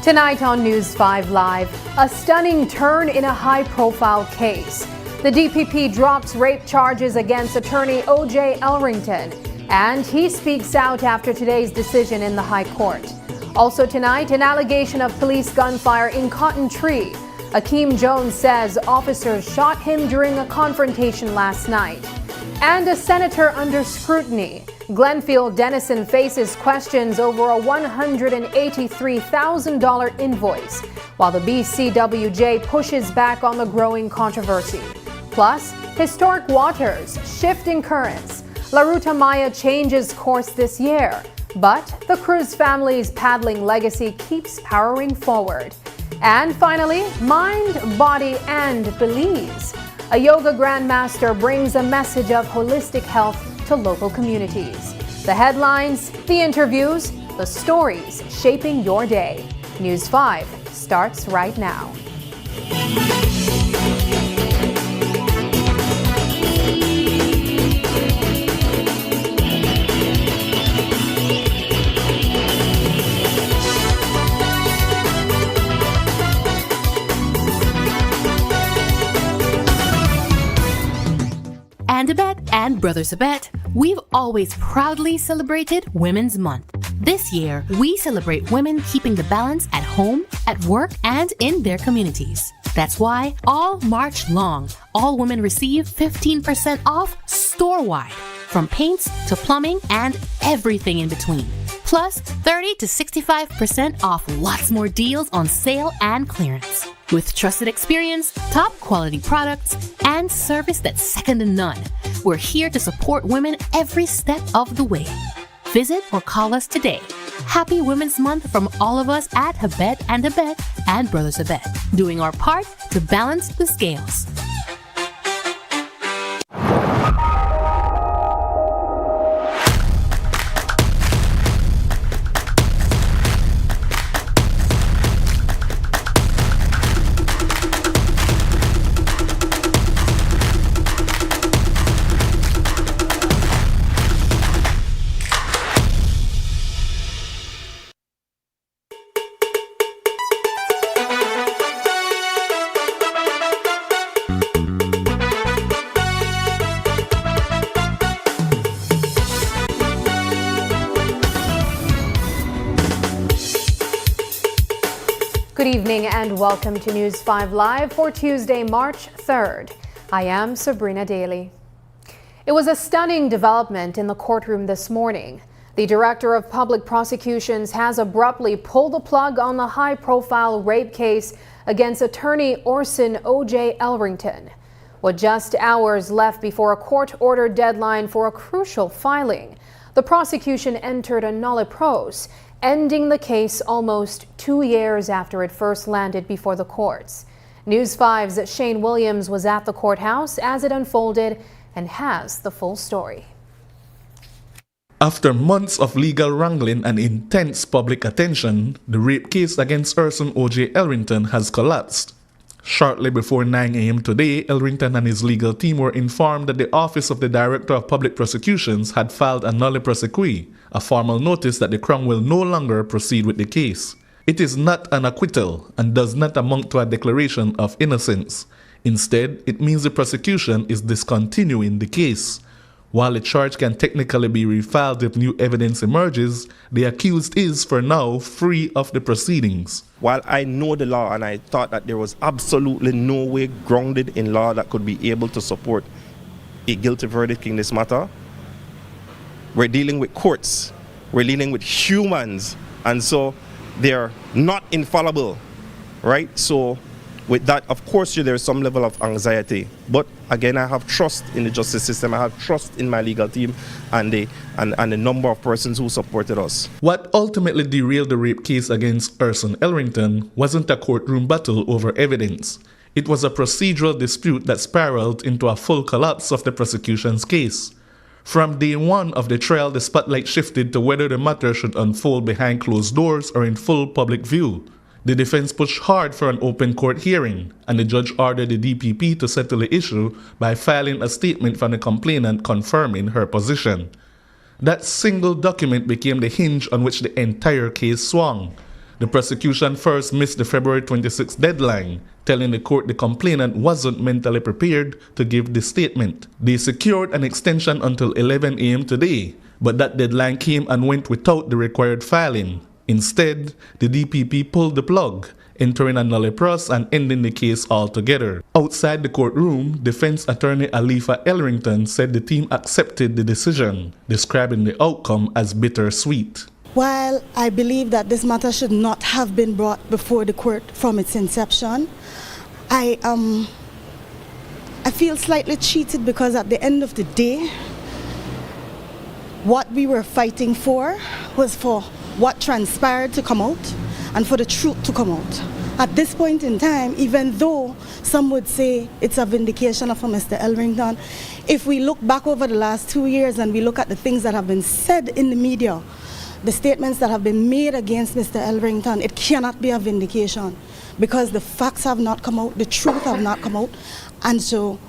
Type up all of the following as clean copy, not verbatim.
Tonight on News 5 Live, a stunning turn in a high-profile case. The DPP drops rape charges against attorney O.J. Elrington, and he speaks out after today's decision in the High Court. Also tonight, an allegation of police gunfire in Cotton Tree. Akeem Jones says officers shot him during a confrontation last night. And a senator under scrutiny. Glenfield Denison faces questions over a $183,000 invoice, while the BCWJ pushes back on the growing controversy. Plus, historic waters, shifting currents. La Ruta Maya changes course this year, but the Cruz family's paddling legacy keeps powering forward. And finally, Mind, Body, and Belize. A yoga grandmaster brings a message of holistic health to local communities. The headlines, the interviews, the stories shaping your day. News 5 starts right now. And Abet and Brothers Abet, we've always proudly celebrated Women's Month. This year, we celebrate women keeping the balance at home, at work, and in their communities. That's why all March long, all women receive 15% off store-wide, from paints to plumbing and everything in between. Plus 30 to 65% off lots more deals on sale and clearance. With trusted experience, top quality products, and service that's second to none, we're here to support women every step of the way. Visit or call us today. Happy Women's Month from all of us at Abet and Brothers Abet, doing our part to balance the scales. Good evening and welcome to News 5 Live for Tuesday, March 3rd. I am Sabrina Daly. It was a stunning development in the courtroom this morning. The Director of Public Prosecutions has abruptly pulled the plug on the high-profile rape case against attorney Orson O.J. Elrington. With just hours left before a court-ordered deadline for a crucial filing, the prosecution entered a nolle pros, ending the case almost 2 years after it first landed before the courts. News 5's Shane Williams was at the courthouse as it unfolded and has the full story. After months of legal wrangling and intense public attention, the rape case against Orson O.J. Elrington has collapsed. Shortly before 9 a.m. today, Elrington and his legal team were informed that the Office of the Director of Public Prosecutions had filed a nolle prosequi, a formal notice that the Crown will no longer proceed with the case. It is not an acquittal and does not amount to a declaration of innocence. Instead, it means the prosecution is discontinuing the case. While the charge can technically be refiled if new evidence emerges, the accused is, for now, free of the proceedings. While I know the law and I thought that there was absolutely no way grounded in law that could be able to support a guilty verdict in this matter. We're dealing with courts. We're dealing with humans. And so they're not infallible, right? So with that, of course, there's some level of anxiety. But again, I have trust in the justice system. I have trust in my legal team and the number of persons who supported us. What ultimately derailed the rape case against Urson Elrington wasn't a courtroom battle over evidence. It was a procedural dispute that spiraled into a full collapse of the prosecution's case. From day one of the trial, the spotlight shifted to whether the matter should unfold behind closed doors or in full public view. The defense pushed hard for an open court hearing, and the judge ordered the DPP to settle the issue by filing a statement from the complainant confirming her position. That single document became the hinge on which the entire case swung. The prosecution first missed the February 26th deadline, telling the court the complainant wasn't mentally prepared to give the statement. They secured an extension until 11 a.m. today, but that deadline came and went without the required filing. Instead, the DPP pulled the plug, entering a nulle pros and ending the case altogether. Outside the courtroom, defense attorney Alifa Elrington said the team accepted the decision, describing the outcome as bittersweet. While I believe that this matter should not have been brought before the court from its inception, I feel slightly cheated because at the end of the day, what we were fighting for was for what transpired to come out and for the truth to come out. At this point in time, even though some would say it's a vindication of Mr. Elrington, if we look back over the last 2 years and we look at the things that have been said in the media, the statements that have been made against Mr. Elrington, it cannot be a vindication because the facts have not come out, the truth have not come out, and so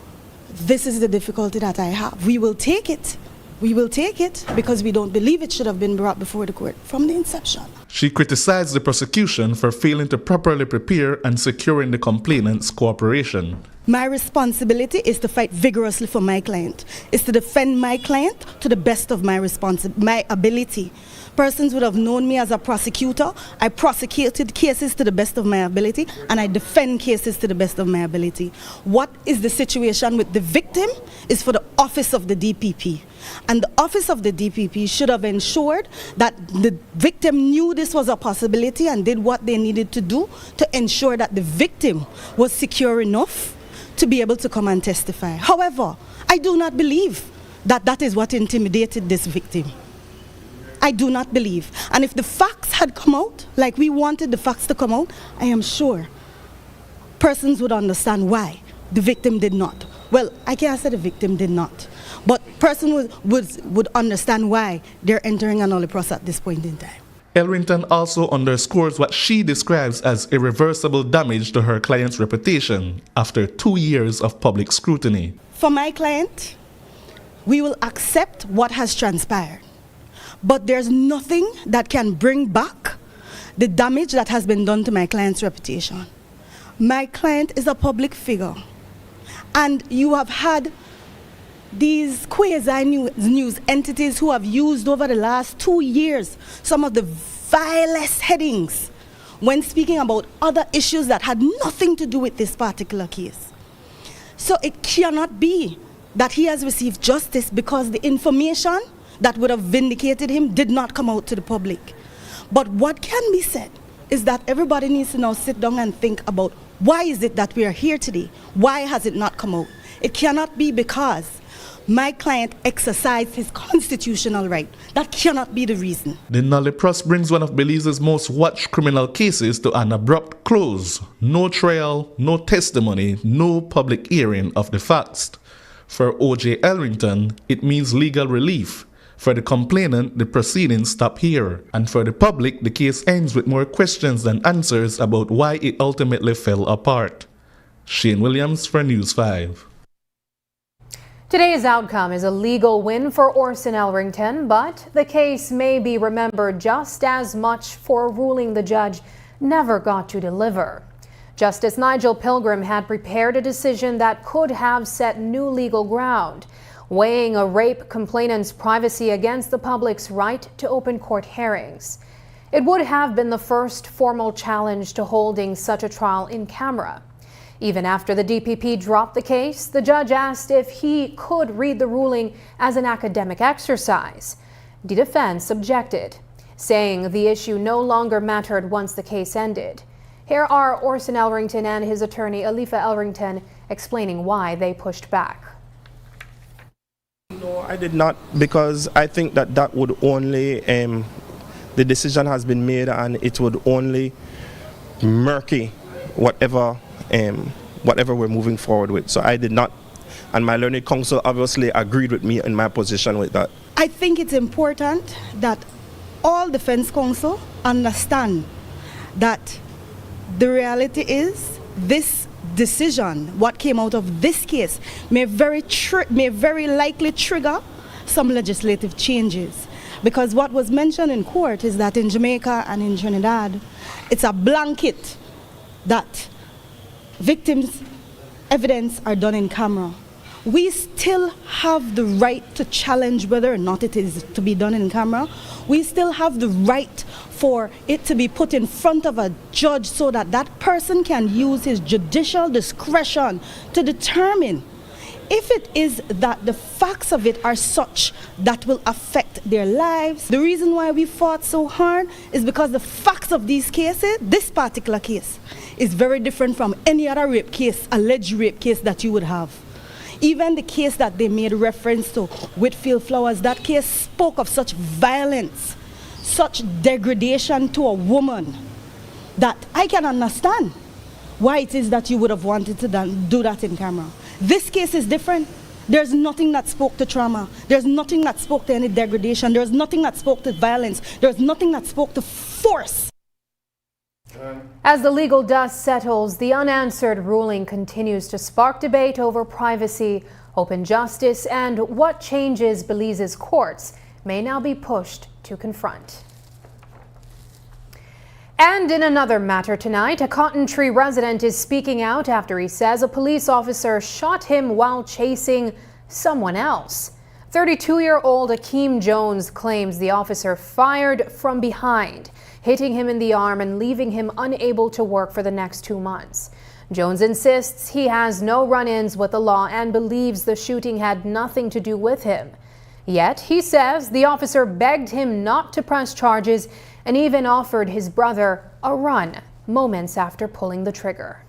this is the difficulty that I have. We will take it. We will take it because we don't believe it should have been brought before the court from the inception. She criticized the prosecution for failing to properly prepare and securing the complainant's cooperation. My responsibility is to fight vigorously for my client, is to defend my client to the best of my ability. Persons would have known me as a prosecutor. I prosecuted cases to the best of my ability, and I defend cases to the best of my ability. What is the situation with the victim is for the office of the DPP. And the office of the DPP should have ensured that the victim knew this was a possibility and did what they needed to do to ensure that the victim was secure enough to be able to come and testify. However, I do not believe that that is what intimidated this victim. I do not believe. And if the facts had come out, like we wanted the facts to come out, I am sure persons would understand why the victim did not. Well, I can't say the victim did not, but persons would understand why they're entering an nulle pros at this point in time. Elrington also underscores what she describes as irreversible damage to her client's reputation after 2 years of public scrutiny. For my client, we will accept what has transpired. But there's nothing that can bring back the damage that has been done to my client's reputation. My client is a public figure, and you have had these quasi-news entities who have used over the last 2 years some of the vilest headings when speaking about other issues that had nothing to do with this particular case. So it cannot be that he has received justice because the information that would have vindicated him did not come out to the public. But what can be said is that everybody needs to now sit down and think about why is it that we are here today? Why has it not come out? It cannot be because my client exercised his constitutional right. That cannot be the reason. The nulle pros brings one of Belize's most watched criminal cases to an abrupt close. No trial, no testimony, no public hearing of the facts. For O.J. Elrington, it means legal relief. For the complainant, the proceedings stop here. And for the public, the case ends with more questions than answers about why it ultimately fell apart. Shane Williams for News 5. Today's outcome is a legal win for Urson Elrington, but the case may be remembered just as much for a ruling the judge never got to deliver. Justice Nigel Pilgrim had prepared a decision that could have set new legal ground, weighing a rape complainant's privacy against the public's right to open court hearings. It would have been the first formal challenge to holding such a trial in camera. Even after the DPP dropped the case, the judge asked if he could read the ruling as an academic exercise. The defense objected, saying the issue no longer mattered once the case ended. Here are Orson Elrington and his attorney Alifa Elrington explaining why they pushed back. No, I did not, because I think that would only, the decision has been made and it would only murky whatever we're moving forward with. So I did not, and my learned counsel obviously agreed with me in my position with that. I think it's important that all defense counsel understand that the reality is this decision, what came out of this case, may very likely trigger some legislative changes. Because what was mentioned in court is that in Jamaica and in Trinidad, it's a blanket that victims' evidence are done in camera. We still have the right to challenge whether or not it is to be done in camera. We still have the right for it to be put in front of a judge so that that person can use his judicial discretion to determine if it is that the facts of it are such that will affect their lives. The reason why we fought so hard is because the facts of these cases, this particular case, is very different from any other rape case, alleged rape case that you would have. Even the case that they made reference to, Whitfield Flowers, that case spoke of such violence, such degradation to a woman, that I can understand why it is that you would have wanted to do that in camera. This case is different. There's nothing that spoke to trauma. There's nothing that spoke to any degradation. There's nothing that spoke to violence. There's nothing that spoke to force. As the legal dust settles, the unanswered ruling continues to spark debate over privacy, open justice, and what changes Belize's courts may now be pushed to confront. And in another matter tonight, a Cotton Tree resident is speaking out after he says a police officer shot him while chasing someone else. 32-year-old Akeem Jones claims the officer fired from behind, hitting him in the arm and leaving him unable to work for the next 2 months. Jones insists he has no run-ins with the law and believes the shooting had nothing to do with him. Yet, he says the officer begged him not to press charges and even offered his brother a run moments after pulling the trigger.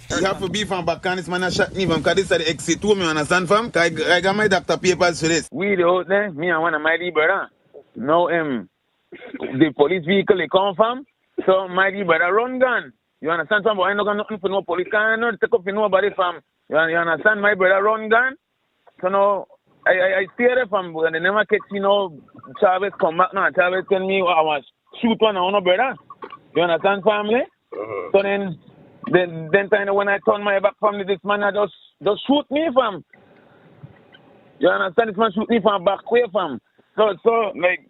You have to be from back and this man shot me from because this is the exit to me, understand fam? I got my doctor papers for this. We the out there, me and one of my brother. Now the police vehicle they come from, so my brother run gun. You understand fam? But I not got nothing for no police car, no take up for nobody fam. You understand my brother run gun? So now I stay there fam, but they never catch Chavez come back now. Chavez tell me I was shoot one on no brother. You understand family? So then time when I turn my back from this man I just shoot me fam. You understand? This man shoot me from back way fam. So like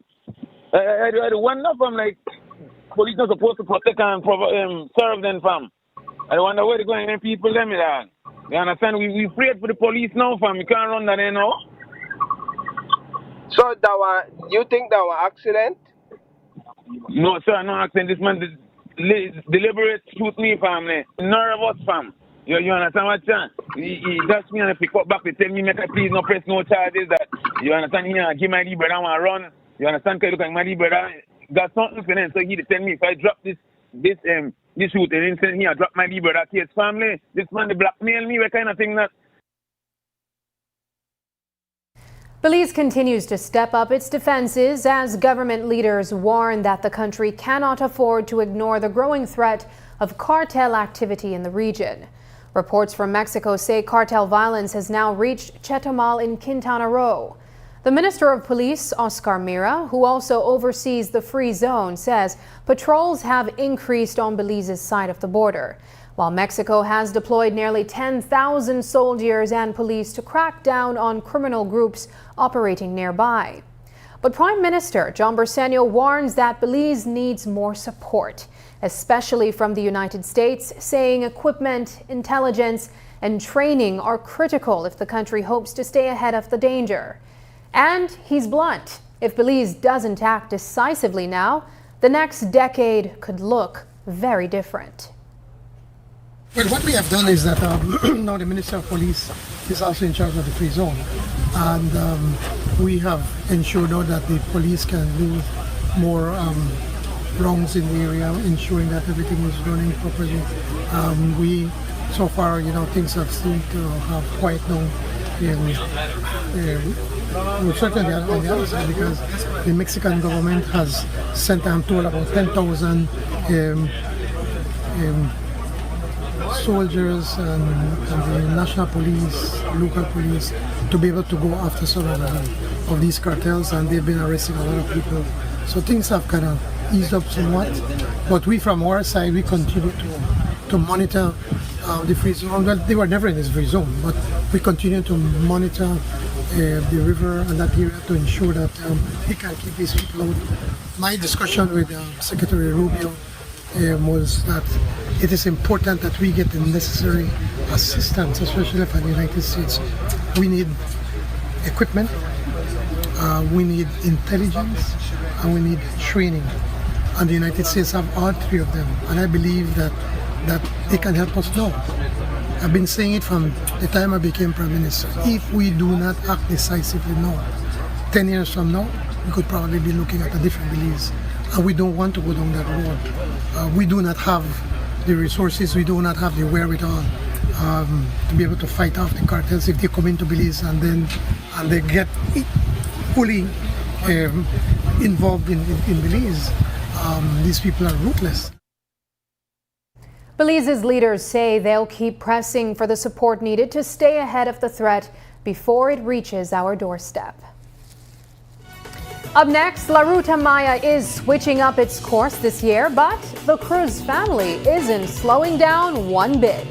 I wonder fam, like police not supposed to protect and serve them fam. I wonder where they going and people them that. You understand? We afraid for the police now fam. We can't run that there now. So you think that was accident? No sir, no accident. This man deliberate shoot me family. Nervous fam. You understand what I'm saying? He just me and I pick up back. They tell me make I please no press no charges that you understand here give my brother one run. You understand? Cause look at my brother got something for them. So he tell me if I drop this shooting incident here, I drop my brother case family. This man they blackmail me, what kind of thing that. Belize continues to step up its defenses as government leaders warn that the country cannot afford to ignore the growing threat of cartel activity in the region. Reports from Mexico say cartel violence has now reached Chetumal in Quintana Roo. The Minister of Police, Oscar Mira, who also oversees the Free Zone, says patrols have increased on Belize's side of the border, while Mexico has deployed nearly 10,000 soldiers and police to crack down on criminal groups operating nearby. But Prime Minister John Bersenio warns that Belize needs more support, especially from the United States, saying equipment, intelligence, and training are critical if the country hopes to stay ahead of the danger. And he's blunt. If Belize doesn't act decisively now, the next decade could look very different. Well, what we have done is that now the Minister of Police is also in charge of the free zone, and we have ensured now that the police can do more rounds in the area, ensuring that everything is running properly. We, so far, things have seemed to have quiet down. We're certainly on the other side because the Mexican government has sent, I'm told, about 10,000 soldiers and the national police, local police, to be able to go after some of these cartels, and they've been arresting a lot of people. So things have kind of eased up somewhat, but we from our side, we continue to monitor the free zone. Well, they were never in this free zone, but we continue to monitor the river and that area to ensure that we can keep these people out. My discussion with Secretary Rubio was that it is important that we get the necessary assistance, especially from the United States. We need equipment, we need intelligence, and we need training. And the United States have all three of them, and I believe that they can help us now. I've been saying it from the time I became Prime Minister. If we do not act decisively now, 10 years from now, we could probably be looking at a different beliefs. And we don't want to go down that road. We do not have the resources, we do not have the wherewithal to be able to fight off the cartels if they come into Belize and they get fully involved in Belize. These people are ruthless. Belize's leaders say they'll keep pressing for the support needed to stay ahead of the threat before it reaches our doorstep. Up next, La Ruta Maya is switching up its course this year, but the Cruz family isn't slowing down one bit.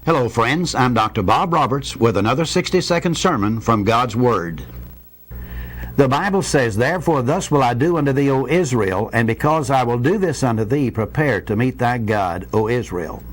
Hello, friends. I'm Dr. Bob Roberts with another 60-second sermon from God's Word. The Bible says, "Therefore thus will I do unto thee, O Israel, and because I will do this unto thee, prepare to meet thy God, O Israel."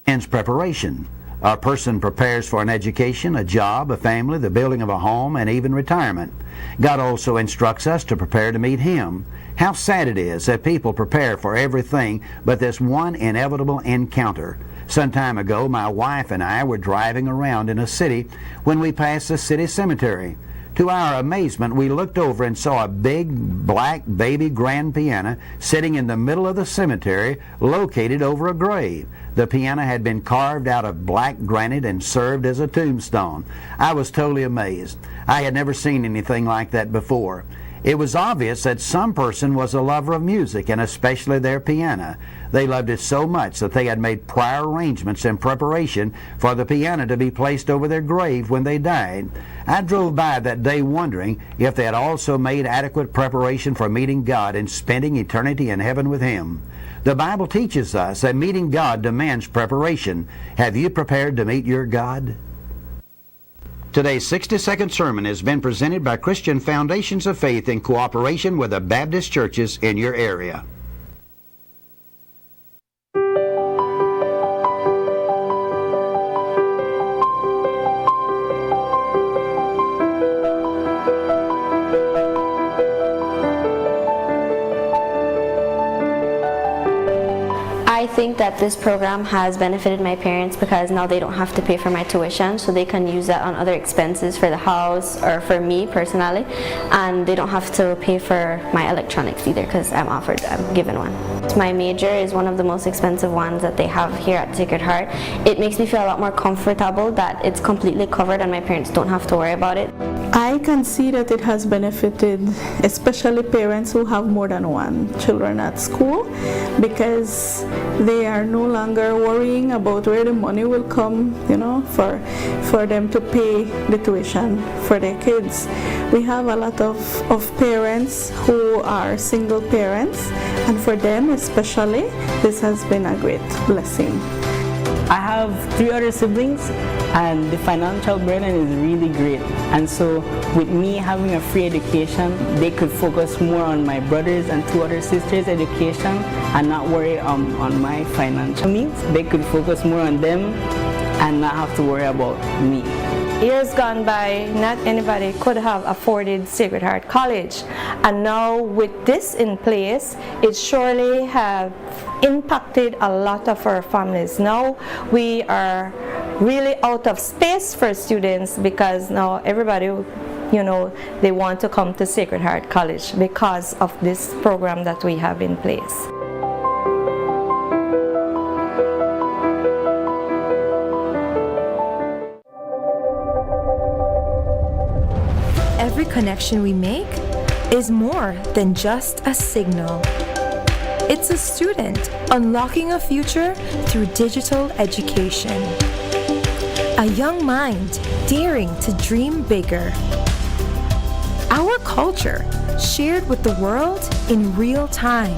Hence preparation. A person prepares for an education, a job, a family, the building of a home, and even retirement. God also instructs us to prepare to meet Him. How sad it is that people prepare for everything but this one inevitable encounter. Some time ago, my wife and I were driving around in a city when we passed the city cemetery. To our amazement, we looked over and saw a big black baby grand piano sitting in the middle of the cemetery, located over a grave. The piano had been carved out of black granite and served as a tombstone. I was totally amazed. I had never seen anything like that before. It was obvious that some person was a lover of music, and especially their piano. They loved it so much that they had made prior arrangements in preparation for the piano to be placed over their grave when they died. I drove by that day wondering if they had also made adequate preparation for meeting God and spending eternity in heaven with Him. The Bible teaches us that meeting God demands preparation. Have you prepared to meet your God? Today's 60-second sermon has been presented by Christian Foundations of Faith in cooperation with the Baptist churches in your area. I think that this program has benefited my parents because now they don't have to pay for my tuition, so they can use that on other expenses for the house or for me personally, and they don't have to pay for my electronics either because I'm given one. My major is one of the most expensive ones that they have here at Sacred Heart. It makes me feel a lot more comfortable that it's completely covered and my parents don't have to worry about it. I can see that it has benefited especially parents who have more than one children at school, because they are no longer worrying about where the money will come, for them to pay the tuition for their kids. We have a lot of parents who are single parents, and for them especially, this has been a great blessing. I have 3 other siblings, and the financial burden is really great. And so with me having a free education, they could focus more on my brothers and 2 other sisters' education and not worry on my financial needs. They could focus more on them and not have to worry about me. Years gone by, not anybody could have afforded Sacred Heart College. And now with this in place, it surely have impacted a lot of our families. Now we are really out of space for students because now everybody, they want to come to Sacred Heart College because of this program that we have in place. Every connection we make is more than just a signal. It's a student unlocking a future through digital education. A young mind daring to dream bigger. Our culture shared with the world in real time.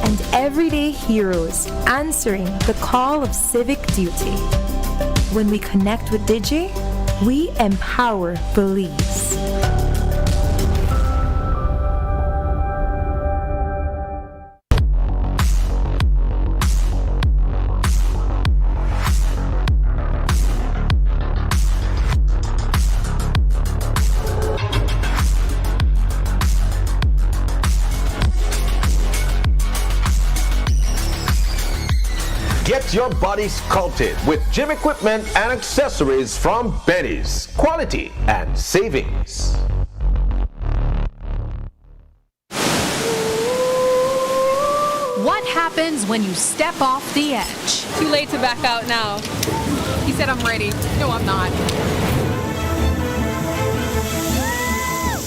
And everyday heroes answering the call of civic duty. When we connect with Digi, we empower Belize. Get your body sculpted with gym equipment and accessories from Benny's. Quality and savings. What happens when you step off the edge? Too late to back out now. He said I'm ready. No, I'm not.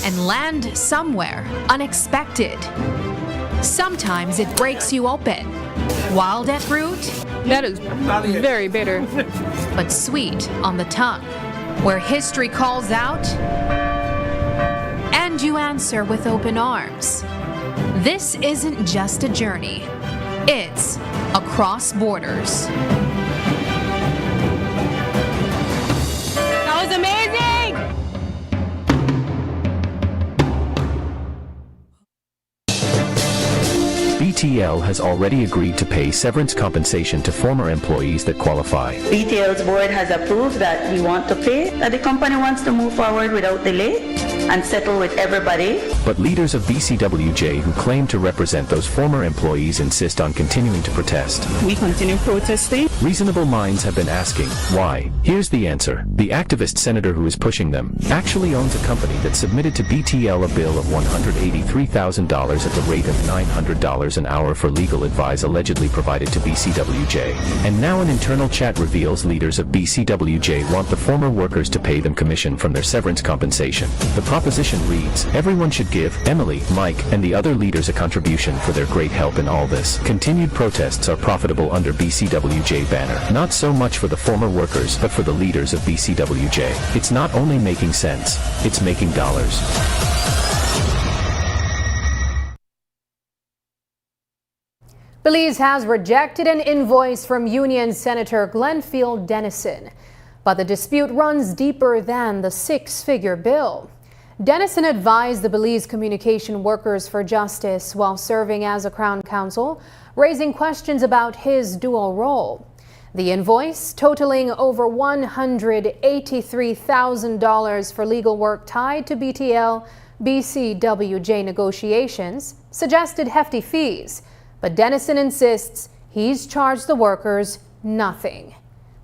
And land somewhere unexpected. Sometimes it breaks you open. Wild at root? That is very bitter. But sweet on the tongue. Where history calls out, and you answer with open arms. This isn't just a journey. It's across borders. That was amazing! BTL has already agreed to pay severance compensation to former employees that qualify. BTL's board has approved that we want to pay, that the company wants to move forward without delay and settle with everybody. But leaders of BCWJ who claim to represent those former employees insist on continuing to protest. We continue protesting. Reasonable minds have been asking, why? Here's the answer. The activist senator who is pushing them actually owns a company that submitted to BTL a bill of $183,000 at the rate of $900 an hour for legal advice allegedly provided to BCWJ. And now an internal chat reveals leaders of BCWJ want the former workers to pay them commission from their severance compensation. The proposition reads, everyone should give Emily, Mike, and the other leaders a contribution for their great help in all this. Continued protests are profitable under BCWJ banner. Not so much for the former workers, but for the leaders of BCWJ. It's not only making sense, it's making dollars. Belize has rejected an invoice from Union Senator Glenfield Dennison, but the dispute runs deeper than the six-figure bill. Dennison advised the Belize Communication Workers for Justice while serving as a Crown Counsel, raising questions about his dual role. The invoice, totaling over $183,000 for legal work tied to BTL BCWJ negotiations, suggested hefty fees, but Dennison insists he's charged the workers nothing.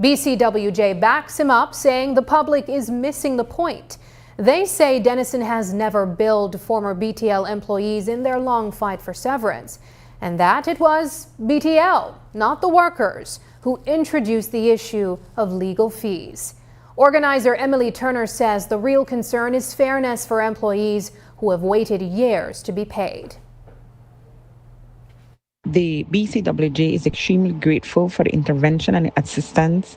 BCWJ backs him up, saying the public is missing the point. They say Dennison has never billed former BTL employees in their long fight for severance, and that it was BTL, not the workers, who introduced the issue of legal fees. Organizer Emily Turner says the real concern is fairness for employees who have waited years to be paid. The BCWJ is extremely grateful for the intervention and assistance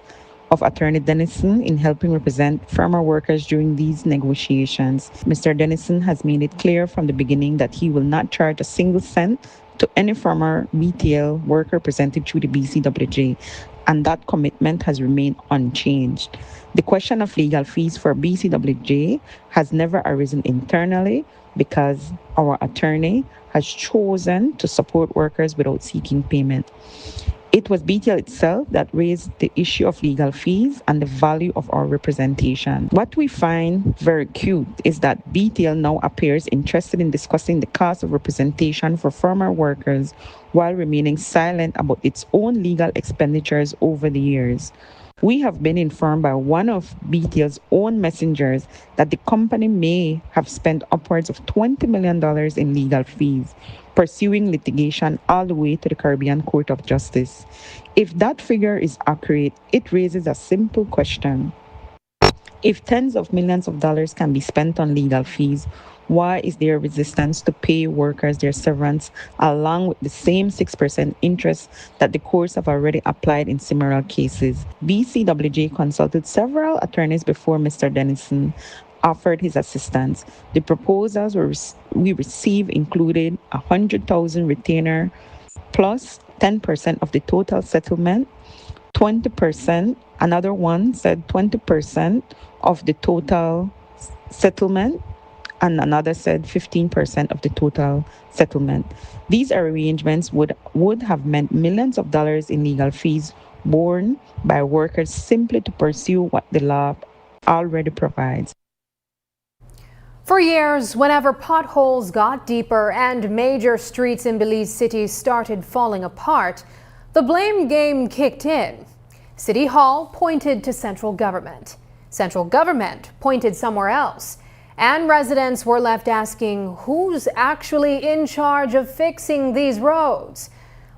of Attorney Dennison in helping represent former workers during these negotiations. Mr. Dennison has made it clear from the beginning that he will not charge a single cent to any former BTL worker presented through the BCWJ. and that commitment has remained unchanged. The question of legal fees for BCWJ has never arisen internally because our attorney has chosen to support workers without seeking payment. It was BTL itself that raised the issue of legal fees and the value of our representation. What we find very cute is that BTL now appears interested in discussing the cost of representation for former workers while remaining silent about its own legal expenditures over the years. We have been informed by one of BTL's own messengers that the company may have spent upwards of $20 million in legal fees, pursuing litigation all the way to the Caribbean Court of Justice. If that figure is accurate, it raises a simple question. If tens of millions of dollars can be spent on legal fees, why is there resistance to pay workers their severance along with the same 6% interest that the courts have already applied in similar cases? BCWJ consulted several attorneys before Mr. Dennison offered his assistance. The proposals we received included $100,000 retainer plus 10% of the total settlement, 20%, another one said 20% of the total settlement, and another said 15% of the total settlement. These arrangements would have meant millions of dollars in legal fees borne by workers simply to pursue what the law already provides. For years, whenever potholes got deeper and major streets in Belize City started falling apart, the blame game kicked in. City Hall pointed to central government. Central government pointed somewhere else. And residents were left asking who's actually in charge of fixing these roads.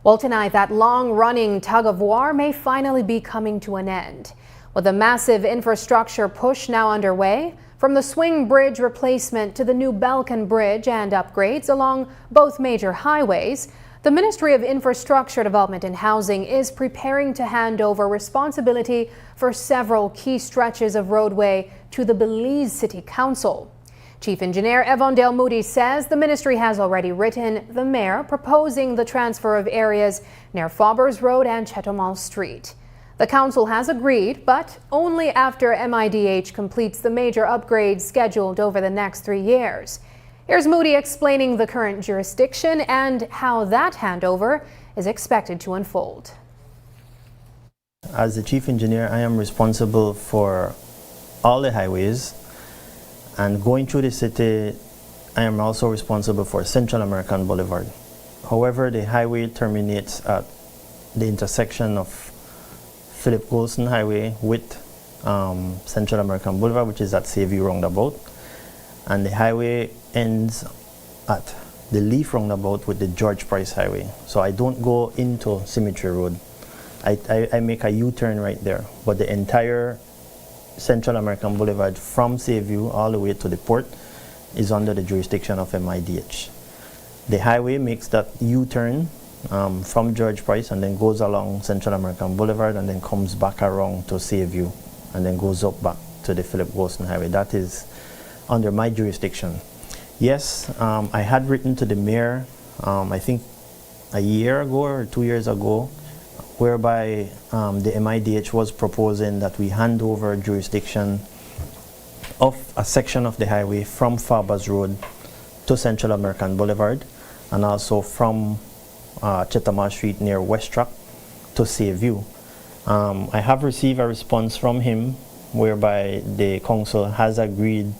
Well, tonight, that long-running tug-of-war may finally be coming to an end. With a massive infrastructure push now underway, from the Swing Bridge replacement to the new Belcan Bridge and upgrades along both major highways, the Ministry of Infrastructure Development and Housing is preparing to hand over responsibility for several key stretches of roadway to the Belize City Council. Chief Engineer Evondale Moody says the ministry has already written the mayor proposing the transfer of areas near Faubers Road and Chetomal Street. The council has agreed, but only after MIDH completes the major upgrades scheduled over the next 3 years. Here's Moody explaining the current jurisdiction and how that handover is expected to unfold. As the chief engineer, I am responsible for all the highways, and going through the city, I am also responsible for Central American Boulevard. However, the highway terminates at the intersection of Philip Golson Highway with Central American Boulevard, which is at Sayview Roundabout, and the highway ends at the Leaf Roundabout with the George Price Highway. So I don't go into Cemetery Road. I make a U-turn right there, but the entire Central American Boulevard from Sayview all the way to the port is under the jurisdiction of MIDH. The highway makes that U-turn from George Price and then goes along Central American Boulevard and then comes back around to Sayview and then goes up back to the Philip Golson Highway. That is under my jurisdiction. Yes, I had written to the mayor, I think a year ago or 2 years ago, whereby the MIDH was proposing that we hand over jurisdiction of a section of the highway from Faubers Road to Central American Boulevard and also from Chetomal Street near West Track to Sayview. I have received a response from him whereby the council has agreed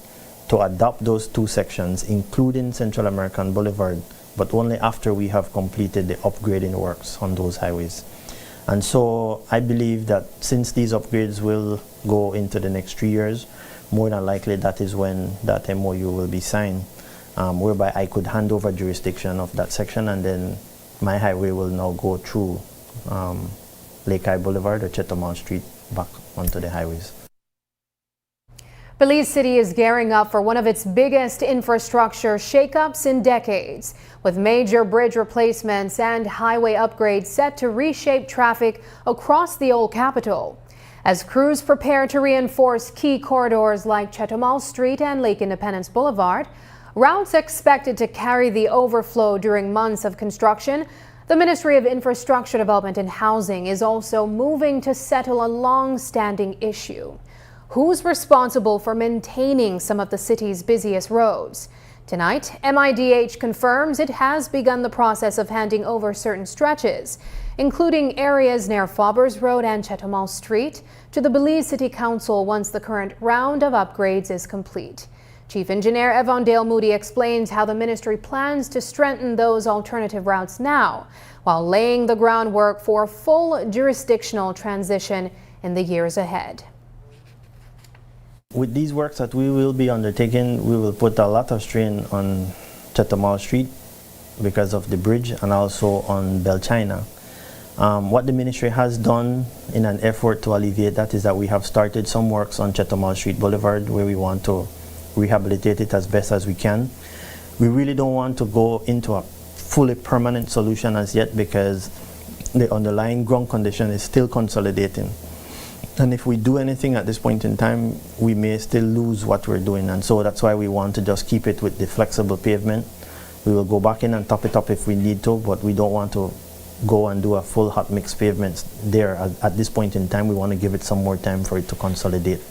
to adopt those two sections, including Central American Boulevard, but only after we have completed the upgrading works on those highways. And so I believe that since these upgrades will go into the next 3 years, more than likely that is when that MOU will be signed, whereby I could hand over jurisdiction of that section, and then my highway will now go through Lake Eye Boulevard or Chetomal Street back onto the highways. Belize City is gearing up for one of its biggest infrastructure shakeups in decades, with major bridge replacements and highway upgrades set to reshape traffic across the old capital. As crews prepare to reinforce key corridors like Chetomal Street and Lake Independence Boulevard, routes expected to carry the overflow during months of construction, The Ministry of Infrastructure Development and Housing is also moving to settle a long-standing issue. Who's responsible for maintaining some of the city's busiest roads? Tonight, MIDH confirms it has begun the process of handing over certain stretches, including areas near Faubers Road and Chetumal Street, to the Belize City Council once the current round of upgrades is complete. Chief Engineer Evondale Moody explains how the ministry plans to strengthen those alternative routes now, while laying the groundwork for a full jurisdictional transition in the years ahead. With these works that we will be undertaking, we will put a lot of strain on Chetumal Street because of the bridge, and also on Belchina. What the ministry has done in an effort to alleviate that is that we have started some works on Chetumal Street Boulevard, where we want to rehabilitate it as best as we can. We really don't want to go into a fully permanent solution as yet, because the underlying ground condition is still consolidating. And if we do anything at this point in time, we may still lose what we're doing. And so that's why we want to just keep it with the flexible pavement. We will go back in and top it up if we need to, but we don't want to go and do a full hot mix pavement there. At this point in time, we want to give it some more time for it to consolidate.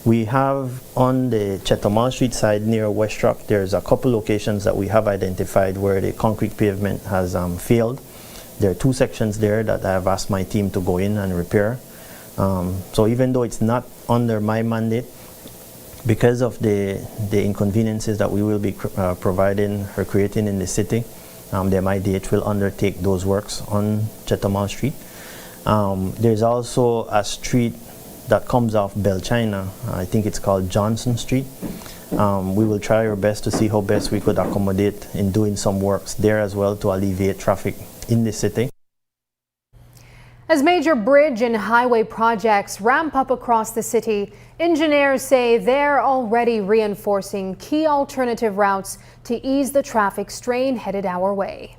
We have on the Chetumal Street side near West Rock, there's a couple locations that we have identified where the concrete pavement has failed. There are two sections there that I have asked my team to go in and repair. So even though it's not under my mandate, because of the inconveniences that we will be providing or creating in the city, the MIDH will undertake those works on Chetumal Street. There's also a street that comes off Belchina. I think it's called Johnson Street. We will try our best to see how best we could accommodate in doing some works there as well to alleviate traffic in the city. As major bridge and highway projects ramp up across the city, engineers say they're already reinforcing key alternative routes to ease the traffic strain headed our way.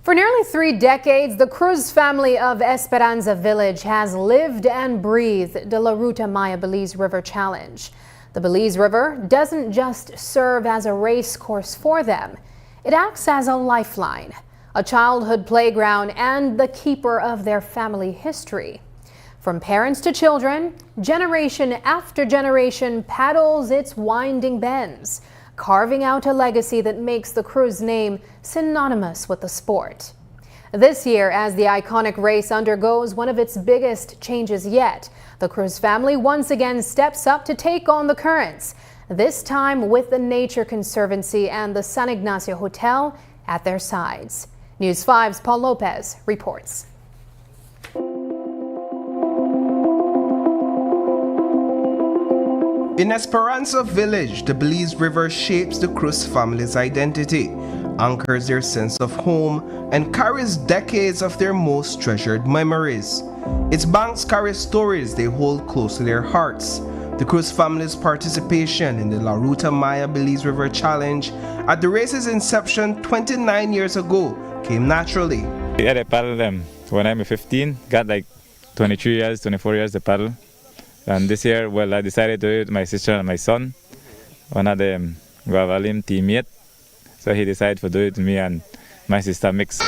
For nearly 3 decades, the Cruz family of Esperanza Village has lived and breathed the La Ruta Maya Belize River Challenge. The Belize River doesn't just serve as a race course for them, it acts as a lifeline, a childhood playground, and the keeper of their family history. From parents to children, generation after generation paddles its winding bends, carving out a legacy that makes the Cruz name synonymous with the sport. This year, as the iconic race undergoes one of its biggest changes yet, the Cruz family once again steps up to take on the currents, this time with the Nature Conservancy and the San Ignacio Hotel at their sides. News 5's Paul Lopez reports. In Esperanza Village, the Belize River shapes the Cruz family's identity, anchors their sense of home, and carries decades of their most treasured memories. Its banks carry stories they hold close to their hearts. The Cruz family's participation in the La Ruta Maya Belize River Challenge at the race's inception 29 years ago came naturally. Yeah, I paddled them when I'm 15, got like 23 years, 24 years to paddle. And this year, well, I decided to do it with my sister and my son. One of them, Guavalim teammate. So he decided to do it with me and my sister mix.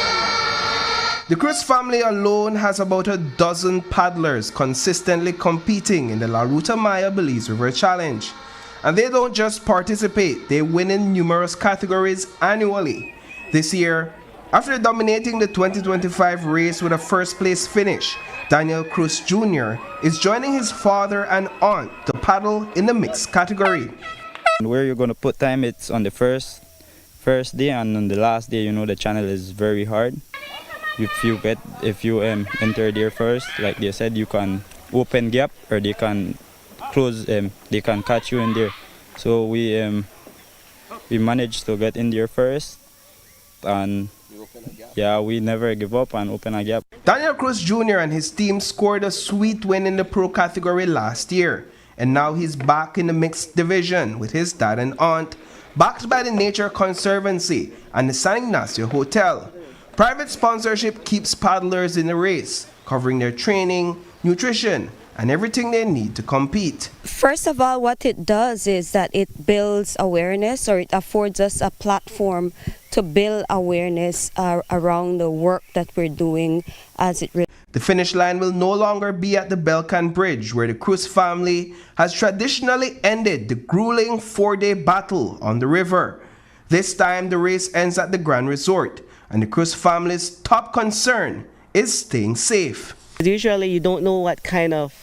The Cruz family alone has about a dozen paddlers consistently competing in the La Ruta Maya Belize River Challenge. And they don't just participate, they win in numerous categories annually. This year, after dominating the 2025 race with a first place finish, Daniel Cruz Jr. is joining his father and aunt to paddle in the mixed category. Where you're going to put time, it's on the first day, and on the last day, you know, the channel is very hard. If you enter there first, like they said, you can open gap or they can close, they can catch you in there. So we managed to get in there first, and yeah, we never give up and open a gap. Daniel Cruz Jr. and his team scored a sweet win in the pro category last year, and now he's back in the mixed division with his dad and aunt, backed by the Nature Conservancy and the San Ignacio Hotel. Private sponsorship keeps paddlers in the race, covering their training, nutrition, and everything they need to compete. First of all, what it does is that it builds awareness, or it affords us a platform to build awareness around the work that we're doing as it relates. The finish line will no longer be at the Belcan Bridge, where the Cruz family has traditionally ended the grueling 4-day battle on the river. This time, the race ends at the Grand Resort, and the Cruz family's top concern is staying safe. Usually, you don't know what kind of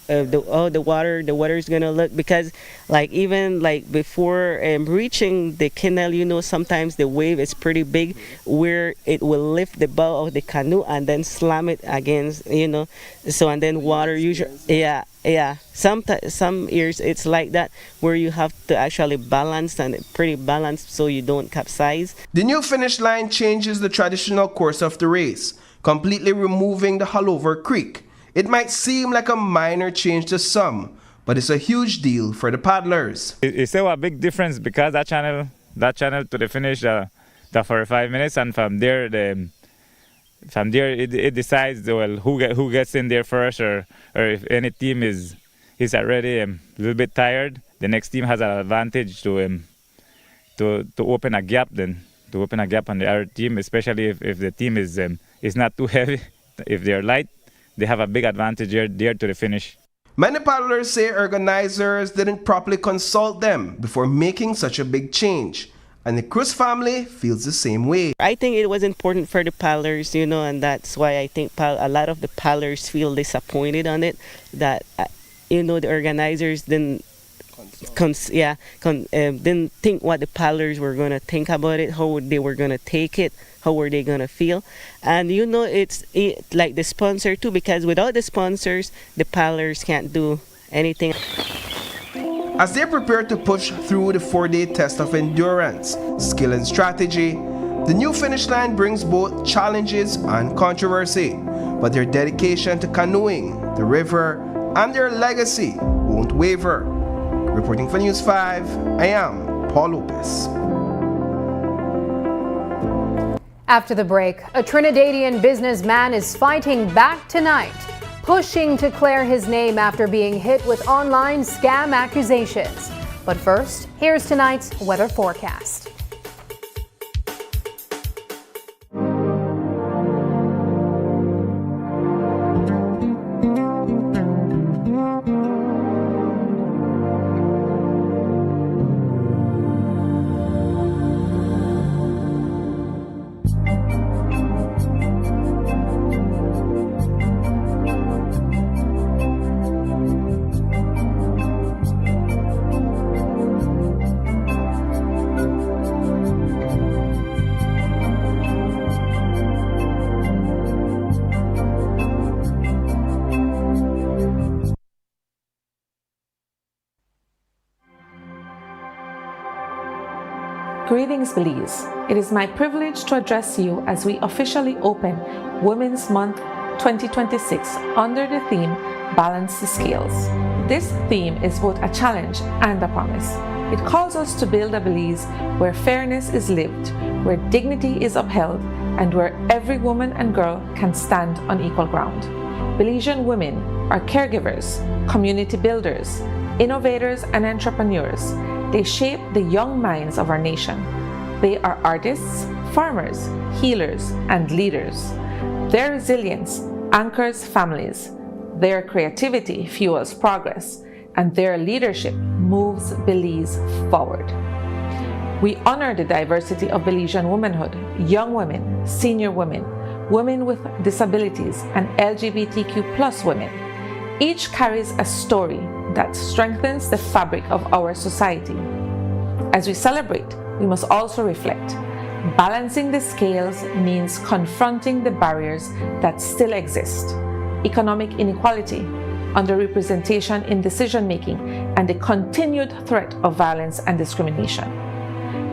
the water is gonna look, because even before reaching the canal, sometimes the wave is pretty big, where it will lift the bow of the canoe and then slam it against, so, and then water usually some years it's like that, where you have to actually balance and pretty balanced so you don't capsize. The new finish line changes the traditional course of the race, completely removing the Haulover Creek. It might seem like a minor change to some, but it's a huge deal for the paddlers. It's still a big difference, because that channel to the finish, the 45 minutes, and from there it decides who gets in there first, or if any team is already a little bit tired, the next team has an advantage to open a gap on the other team, especially if the team is not too heavy. If they're light, they have a big advantage there to the finish. Many paddlers say organizers didn't properly consult them before making such a big change, and the Cruz family feels the same way. I think it was important for the paddlers, and that's why I think a lot of the paddlers feel disappointed on it, that the organizers didn't think what the paddlers were going to think about it, how they were going to take it, how were they going to feel. And it's like the sponsor too, because without the sponsors, the paddlers can't do anything. As they prepare to push through the 4-day test of endurance, skill and strategy, the new finish line brings both challenges and controversy, but their dedication to canoeing, the river, and their legacy won't waver. Reporting for News 5, I am Paul Lopez. After the break, a Trinidadian businessman is fighting back tonight, pushing to clear his name after being hit with online scam accusations. But first, here's tonight's weather forecast. Greetings, Belize. It is my privilege to address you as we officially open Women's Month 2026 under the theme Balance the Scales. This theme is both a challenge and a promise. It calls us to build a Belize where fairness is lived, where dignity is upheld, and where every woman and girl can stand on equal ground. Belizean women are caregivers, community builders, innovators, and entrepreneurs. They shape the young minds of our nation. They are artists, farmers, healers, and leaders. Their resilience anchors families. Their creativity fuels progress, and their leadership moves Belize forward. We honor the diversity of Belizean womanhood, young women, senior women, women with disabilities, and LGBTQ+ women. Each carries a story that strengthens the fabric of our society. As we celebrate, we must also reflect. Balancing the scales means confronting the barriers that still exist: economic inequality, underrepresentation in decision-making, and the continued threat of violence and discrimination.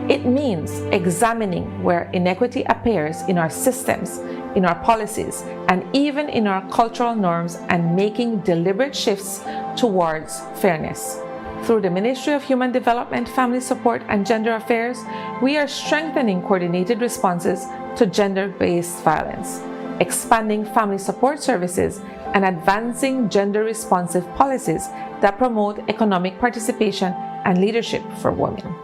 It means examining where inequity appears in our systems, in our policies, and even in our cultural norms, and making deliberate shifts towards fairness. Through the Ministry of Human Development, Family Support, and Gender Affairs, we are strengthening coordinated responses to gender-based violence, expanding family support services, and advancing gender-responsive policies that promote economic participation and leadership for women.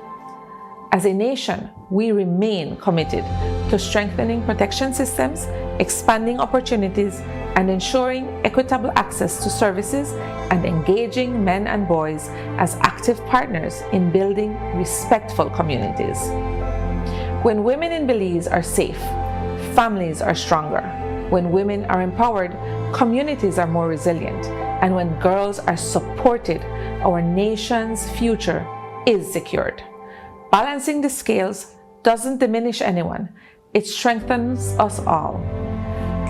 As a nation, we remain committed to strengthening protection systems, expanding opportunities, and ensuring equitable access to services and engaging men and boys as active partners in building respectful communities. When women in Belize are safe, families are stronger. When women are empowered, communities are more resilient. And when girls are supported, our nation's future is secured. Balancing the scales doesn't diminish anyone, it strengthens us all.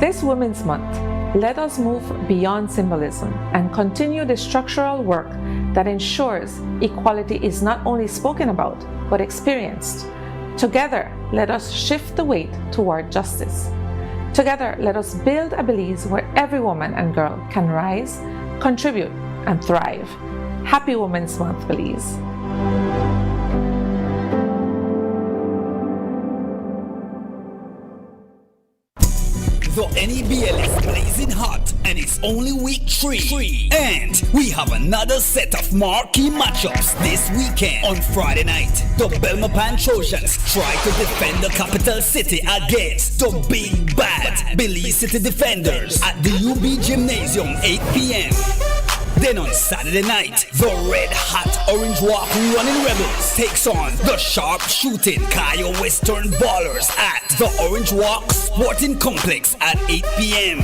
This Women's Month, let us move beyond symbolism and continue the structural work that ensures equality is not only spoken about, but experienced. Together, let us shift the weight toward justice. Together, let us build a Belize where every woman and girl can rise, contribute, and thrive. Happy Women's Month, Belize. The NEBL is blazing hot and it's only week 3. And we have another set of marquee matchups this weekend. On Friday night, the Belmopan Trojans try to defend the capital city against the big bad Belize City Defenders at the UB Gymnasium, 8 p.m. Then on Saturday night, the red-hot Orange Walk Running Rebels takes on the sharp-shooting Kaya Western Ballers at the Orange Walk Sporting Complex at 8 p.m.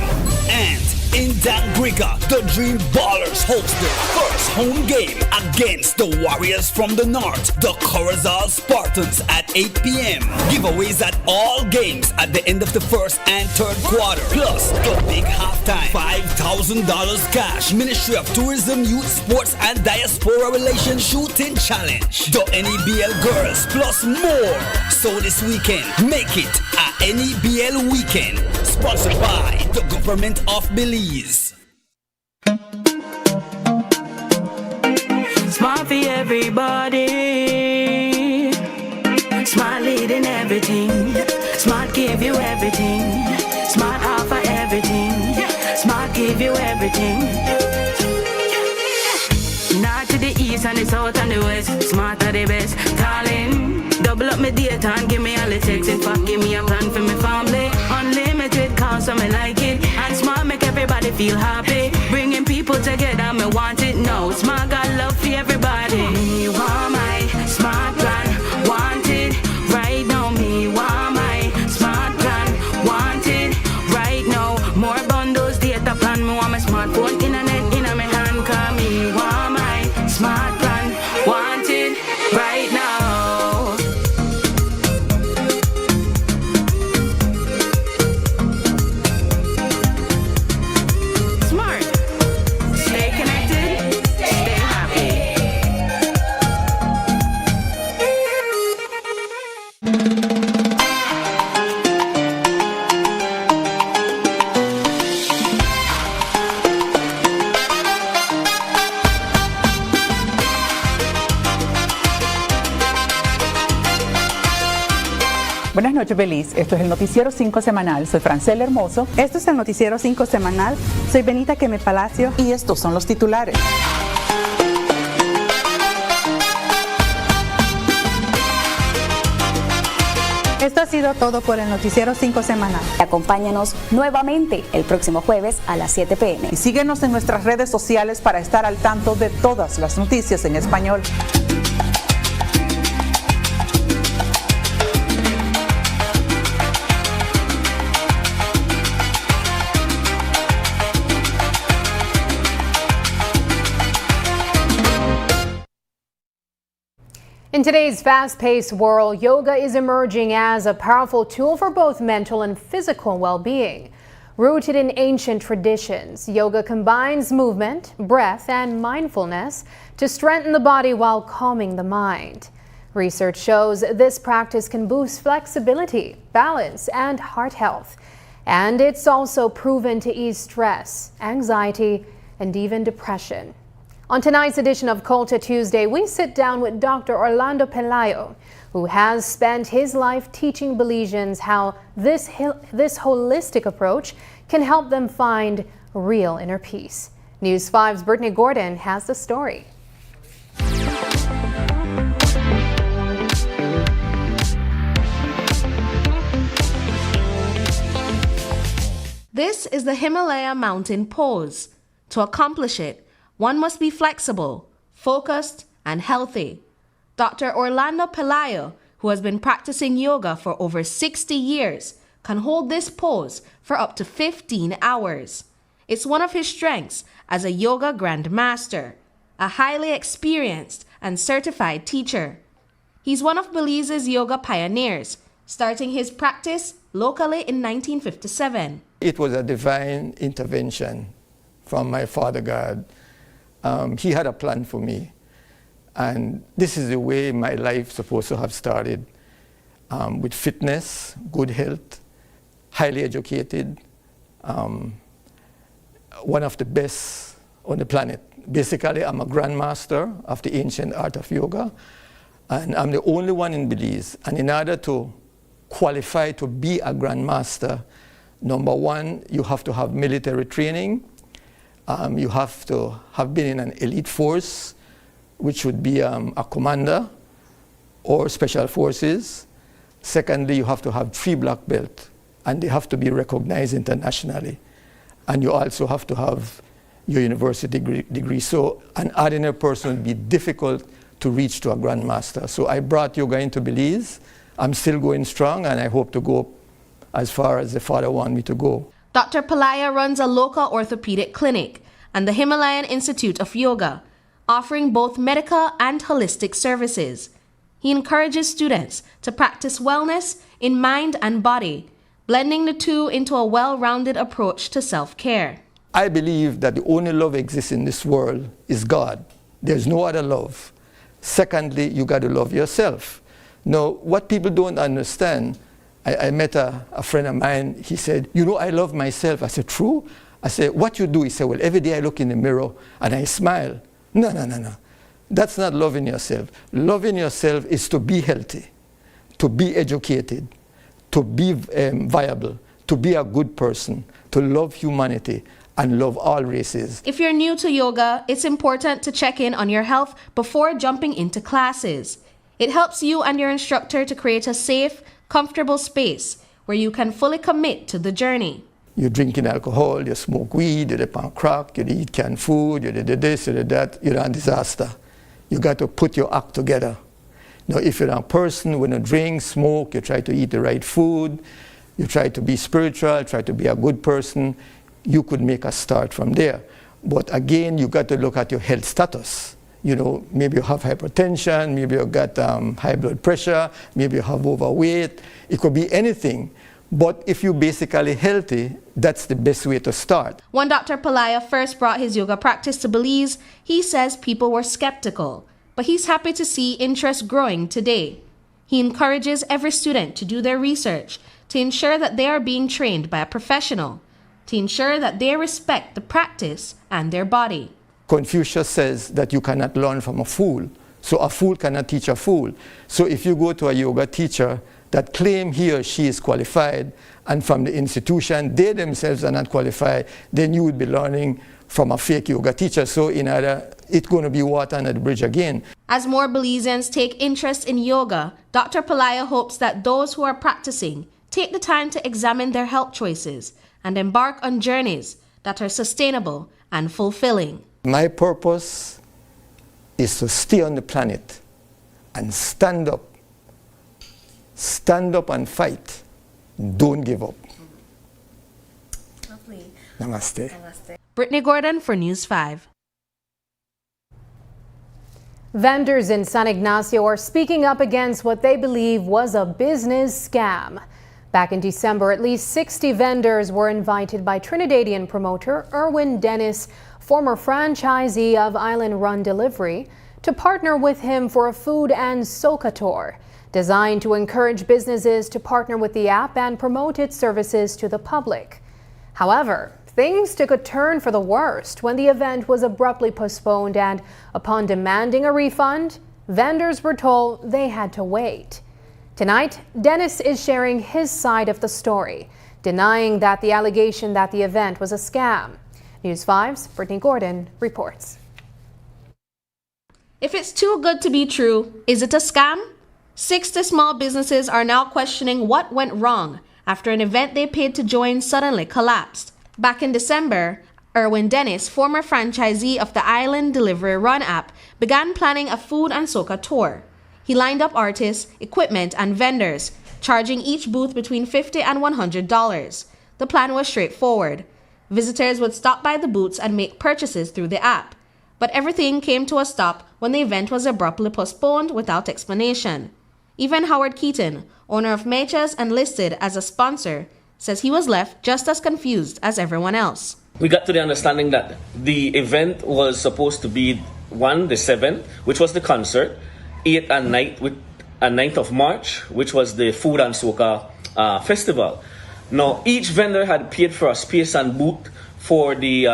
And in Dangriga, the Dream Ballers host their first home game against the Warriors from the North, the Corozal Spartans at 8 p.m. Giveaways at all games at the end of the first and third quarter. Plus, the big halftime $5,000 cash Ministry of Tourism, Youth, Sports and Diaspora Relations Shooting Challenge. The NEBL Girls plus more. So this weekend, make it a NEBL weekend. Sponsored by the Government of Belize. Smart for everybody. Smart leading everything. Smart give you everything. Smart offer everything. Smart give you everything. North to the east and the south and the west. Smart are the best. Darling, double up my data and give me all the text. In fact, give me a plan for my family. Unlimited calls, so me like it. And Smart make everybody feel happy. Bringing people together, me want it now. Smart got love for everybody. Me want my Smart plan, want it right now. Me want my Smart plan, want it right now. More bundles, data plan, me want my smartphone, internet in my hand. Call me want my Smart plan, want it right now. Buenas noches, Belize. Esto es el Noticiero 5 Semanal. Soy Francela Hermoso. Esto es el Noticiero 5 Semanal. Soy Benita Queme Palacio. Y estos son los titulares. Esto ha sido todo por el Noticiero 5 Semanal. Acompáñanos nuevamente el próximo jueves a las 7 p.m. Y síguenos en nuestras redes sociales para estar al tanto de todas las noticias en español. In today's fast-paced world, yoga is emerging as a powerful tool for both mental and physical well-being. Rooted in ancient traditions, yoga combines movement, breath, and mindfulness to strengthen the body while calming the mind. Research shows this practice can boost flexibility, balance, and heart health. And it's also proven to ease stress, anxiety, and even depression. On tonight's edition of Culture Tuesday, we sit down with Dr. Orlando Pelayo, who has spent his life teaching Belizeans how this holistic approach can help them find real inner peace. News 5's Brittany Gordon has the story. This is the Himalaya mountain pose. To accomplish it, one must be flexible, focused, and healthy. Dr. Orlando Pelayo, who has been practicing yoga for over 60 years, can hold this pose for up to 15 hours. It's one of his strengths as a yoga grandmaster, a highly experienced and certified teacher. He's one of Belize's yoga pioneers, starting his practice locally in 1957. It was a divine intervention from my Father God. He had a plan for me. And this is the way my life supposed to have started, with fitness, good health, highly educated, one of the best on the planet. Basically, I'm a grandmaster of the ancient art of yoga, and I'm the only one in Belize. And in order to qualify to be a grandmaster, number one, you have to have military training. You have to have been in an elite force, which would be a commander or special forces. Secondly, you have to have 3 black belts, and they have to be recognized internationally. And you also have to have your university degree. So an ordinary person would be difficult to reach to a grandmaster. So I brought yoga into Belize. I'm still going strong, and I hope to go as far as the Father wants me to go. Dr. Pelayo runs a local orthopedic clinic and the Himalayan Institute of Yoga, offering both medical and holistic services. He encourages students to practice wellness in mind and body, blending the two into a well-rounded approach to self-care. I believe that the only love exists in this world is God. There's no other love. Secondly, you got to love yourself. Now, what people don't understand, I met a friend of mine, he said, you know, I love myself. I said, true? I said, what you do? He said, well, every day I look in the mirror and I smile. No. That's not loving yourself. Loving yourself is to be healthy, to be educated, to be viable, to be a good person, to love humanity, and love all races. If you're new to yoga, it's important to check in on your health before jumping into classes. It helps you and your instructor to create a safe, comfortable space where you can fully commit to the journey. You're drinking alcohol, you smoke weed, you dip on crack, you eat canned food, you did this, you did that, you're a disaster. You got to put your act together. Now, if you're a person when you drink, smoke, you try to eat the right food, you try to be spiritual, try to be a good person, you could make a start from there. But again, you got to look at your health status. You know, maybe you have hypertension, maybe you got high blood pressure, maybe you have overweight. It could be anything. But if you're basically healthy, that's the best way to start. When Dr. Pelayo first brought his yoga practice to Belize, he says people were skeptical. But he's happy to see interest growing today. He encourages every student to do their research to ensure that they are being trained by a professional, to ensure that they respect the practice and their body. Confucius says that you cannot learn from a fool. So a fool cannot teach a fool. So if you go to a yoga teacher that claim he or she is qualified, and from the institution they themselves are not qualified, then you would be learning from a fake yoga teacher. So it's going to be water under the bridge again. As more Belizeans take interest in yoga, Dr. Pelayo hopes that those who are practicing take the time to examine their health choices and embark on journeys that are sustainable and fulfilling. My purpose is to stay on the planet and stand up and fight. Don't give up. Lovely. Namaste. Brittany Gordon for News 5. Vendors in San Ignacio are speaking up against what they believe was a business scam. Back in December, at least 60 vendors were invited by Trinidadian promoter Erwin Dennis, former franchisee of Island Run Delivery, to partner with him for a food and soca tour designed to encourage businesses to partner with the app and promote its services to the public. However, things took a turn for the worst when the event was abruptly postponed, and upon demanding a refund, vendors were told they had to wait. Tonight, Dennis is sharing his side of the story, denying that the allegation that the event was a scam. News 5's Brittany Gordon reports. If it's too good to be true, is it a scam? 60 small businesses are now questioning what went wrong after an event they paid to join suddenly collapsed. Back in December, Erwin Dennis, former franchisee of the Island Delivery Run app, began planning a food and soca tour. He lined up artists, equipment, and vendors, charging each booth between $50 and $100. The plan was straightforward. Visitors would stop by the booths and make purchases through the app. But everything came to a stop when the event was abruptly postponed without explanation. Even Howard Keaton, owner of Mechas and listed as a sponsor, says he was left just as confused as everyone else. We got to the understanding that the event was supposed to be the 7th, which was the concert, 8th and 9th of March, which was the Food and Soca Festival. Now, each vendor had paid for a space and booth for the,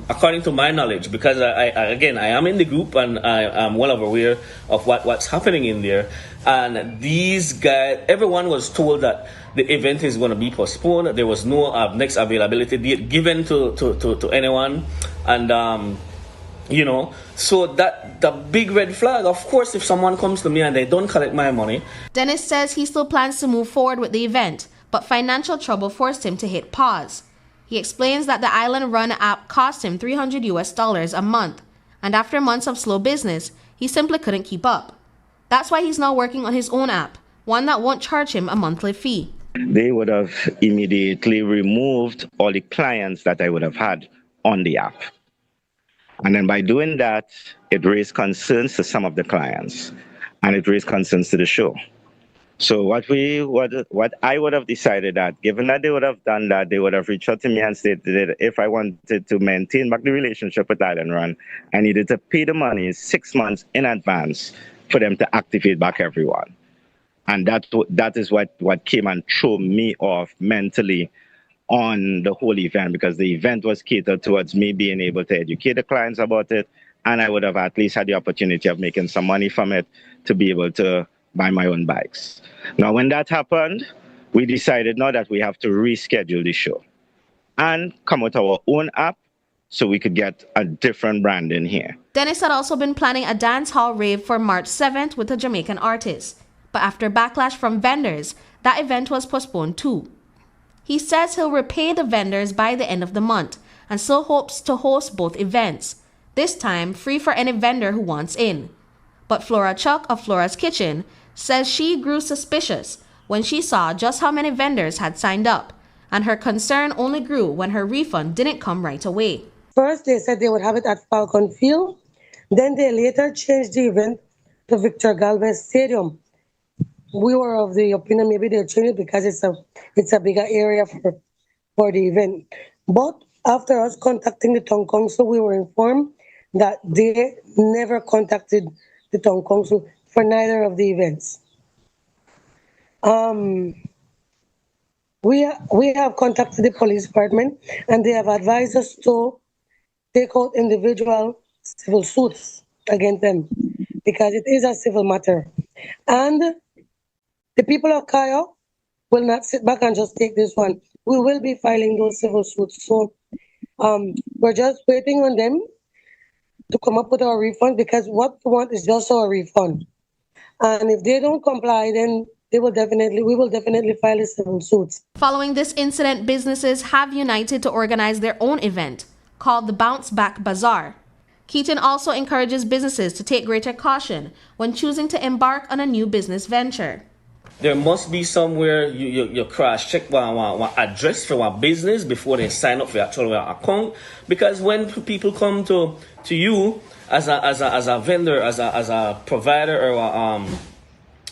according to my knowledge, because I am in the group and I am well aware of what's happening in there. And these guys, everyone was told that the event is going to be postponed. There was no next availability date given to anyone. And, so that the big red flag, of course, if someone comes to me and they don't collect my money. Dennis says he still plans to move forward with the event, but financial trouble forced him to hit pause. He explains that the Island Run app cost him $300 a month, and after months of slow business, he simply couldn't keep up. That's why he's now working on his own app, one that won't charge him a monthly fee. They would have immediately removed all the clients that I would have had on the app. And then by doing that, it raised concerns to some of the clients, and it raised concerns to the show. So what I would have decided that, given that they would have done that, they would have reached out to me and stated that if I wanted to maintain back the relationship with Island Run, I needed to pay the money 6 months in advance for them to activate back everyone. And that is what came and threw me off mentally on the whole event, because the event was catered towards me being able to educate the clients about it, and I would have at least had the opportunity of making some money from it to be able to buy my own bikes. Now, when that happened, we decided now that we have to reschedule the show and come with our own app so we could get a different brand in here. Dennis had also been planning a dance hall rave for March 7th with a Jamaican artist, but after backlash from vendors, that event was postponed too. He says he'll repay the vendors by the end of the month and still hopes to host both events, this time free for any vendor who wants in. But Flora Chuck of Flora's Kitchen says she grew suspicious when she saw just how many vendors had signed up, and her concern only grew when her refund didn't come right away. First, they said they would have it at Falcon Field. Then they later changed the event to Victor Galvez Stadium. We were of the opinion maybe they'll change it because it's a bigger area for the event. But after us contacting the town council, we were informed that they never contacted the town council for neither of the events. We have contacted the police department, and they have advised us to take out individual civil suits against them because it is a civil matter. And the people of Cayo will not sit back and just take this one. We will be filing those civil suits. So we're just waiting on them to come up with our refund, because what we want is just our refund. And if they don't comply, then we will definitely file a civil suit. Following this incident, businesses have united to organize their own event called the Bounce Back Bazaar. Keaton also encourages businesses to take greater caution when choosing to embark on a new business venture. There must be somewhere you cross-check one address for one business before they sign up for your actual account. Because when people come to you as a vendor, as a provider, or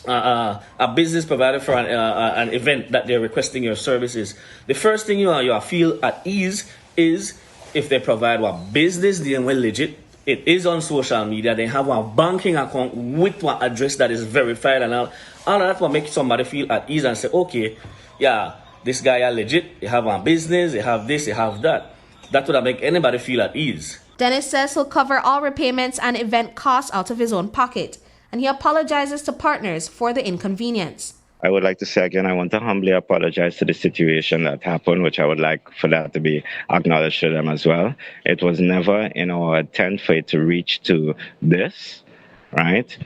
a business provider for an event that they're requesting your services, the first thing you feel at ease is if they provide one business, they're well legit. It is on social media. They have one banking account with one address that is verified, and all of that will make somebody feel at ease and say, okay, yeah, this guy are legit. They have one business. They have this. They have that. That would make anybody feel at ease. Dennis says he'll cover all repayments and event costs out of his own pocket, and he apologizes to partners for the inconvenience. I would like to say again, I want to humbly apologize to the situation that happened, which I would like for that to be acknowledged to them as well. It was never in our intent for it to reach to this, right?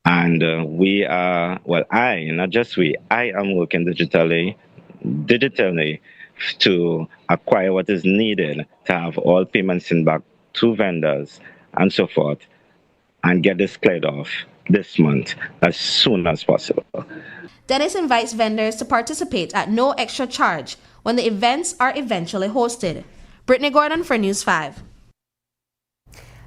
And we are, well, not just we, I am working digitally digitally to acquire what is needed to have all payments in back to vendors and so forth, and get this cleared off this month as soon as possible. Dennis invites vendors to participate at no extra charge when the events are eventually hosted. Brittany Gordon for News 5.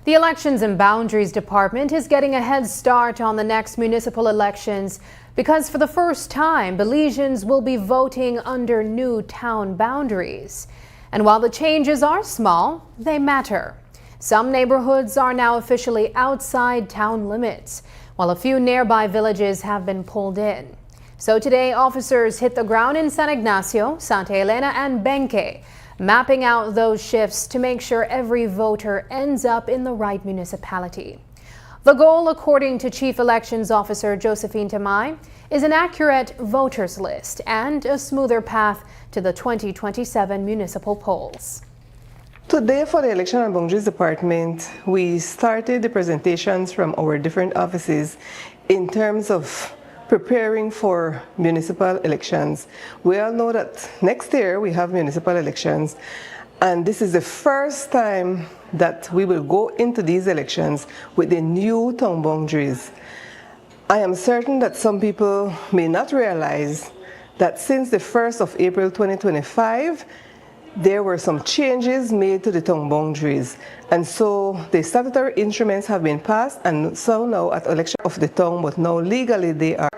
The Elections and Boundaries Department is getting a head start on the next municipal elections because for the first time, Belizeans will be voting under new town boundaries. And while the changes are small, they matter. Some neighborhoods are now officially outside town limits, while a few nearby villages have been pulled in. So today, officers hit the ground in San Ignacio, Santa Elena, and Benque, mapping out those shifts to make sure every voter ends up in the right municipality. The goal, according to Chief Elections Officer Josephine Tamay, is an accurate voters list and a smoother path to the 2027 municipal polls. Today for the Election and Boundaries Department, we started the presentations from our different offices in terms of preparing for municipal elections. We all know that next year we have municipal elections, and this is the first time that we will go into these elections with the new town boundaries. I am certain that some people may not realize that since the 1st of April 2025, there were some changes made to the town boundaries, and so the statutory instruments have been passed, and so now at election of the town, but now legally they are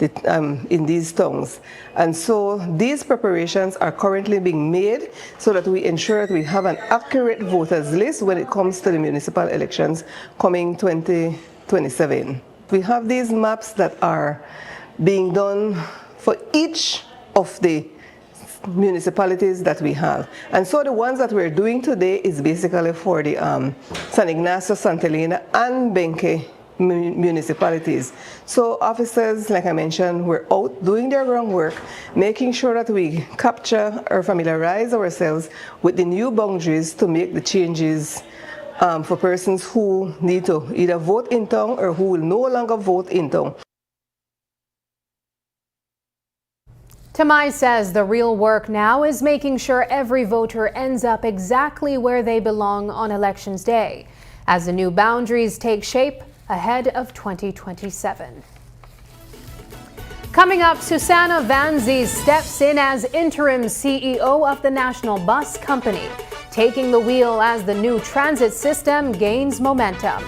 in these towns. And so these preparations are currently being made so that we ensure that we have an accurate voters list when it comes to the municipal elections coming 2027. We have these maps that are being done for each of the municipalities that we have. And so the ones that we're doing today is basically for the San Ignacio, Santa Elena, and Benque municipalities. So officers, like I mentioned, we're out doing their groundwork, making sure that we capture or familiarize ourselves with the new boundaries to make the changes for persons who need to either vote in town or who will no longer vote in town. Tamay says the real work now is making sure every voter ends up exactly where they belong on Elections Day, as the new boundaries take shape ahead of 2027. Coming up, Susana Vanzi steps in as interim CEO of the National Bus Company, taking the wheel as the new transit system gains momentum.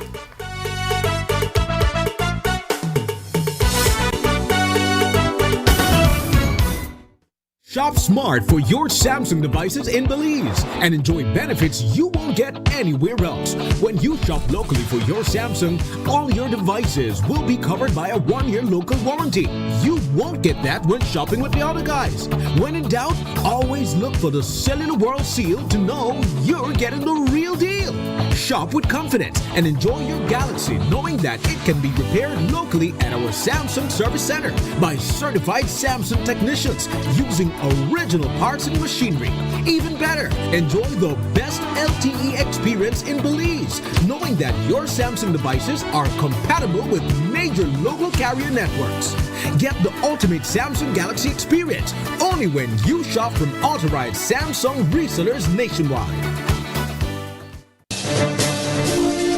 Shop smart for your Samsung devices in Belize and enjoy benefits you won't get anywhere else. When you shop locally for your Samsung, all your devices will be covered by a 1-year local warranty. You won't get that when shopping with the other guys. When in doubt, always look for the Cellular World seal to know you're getting the real deal. Shop with confidence and enjoy your Galaxy knowing that it can be repaired locally at our Samsung Service Center by certified Samsung technicians using original parts and machinery. Even better, enjoy the best LTE experience in Belize, knowing that your Samsung devices are compatible with major local carrier networks. Get the ultimate Samsung Galaxy experience only when you shop from authorized Samsung resellers nationwide.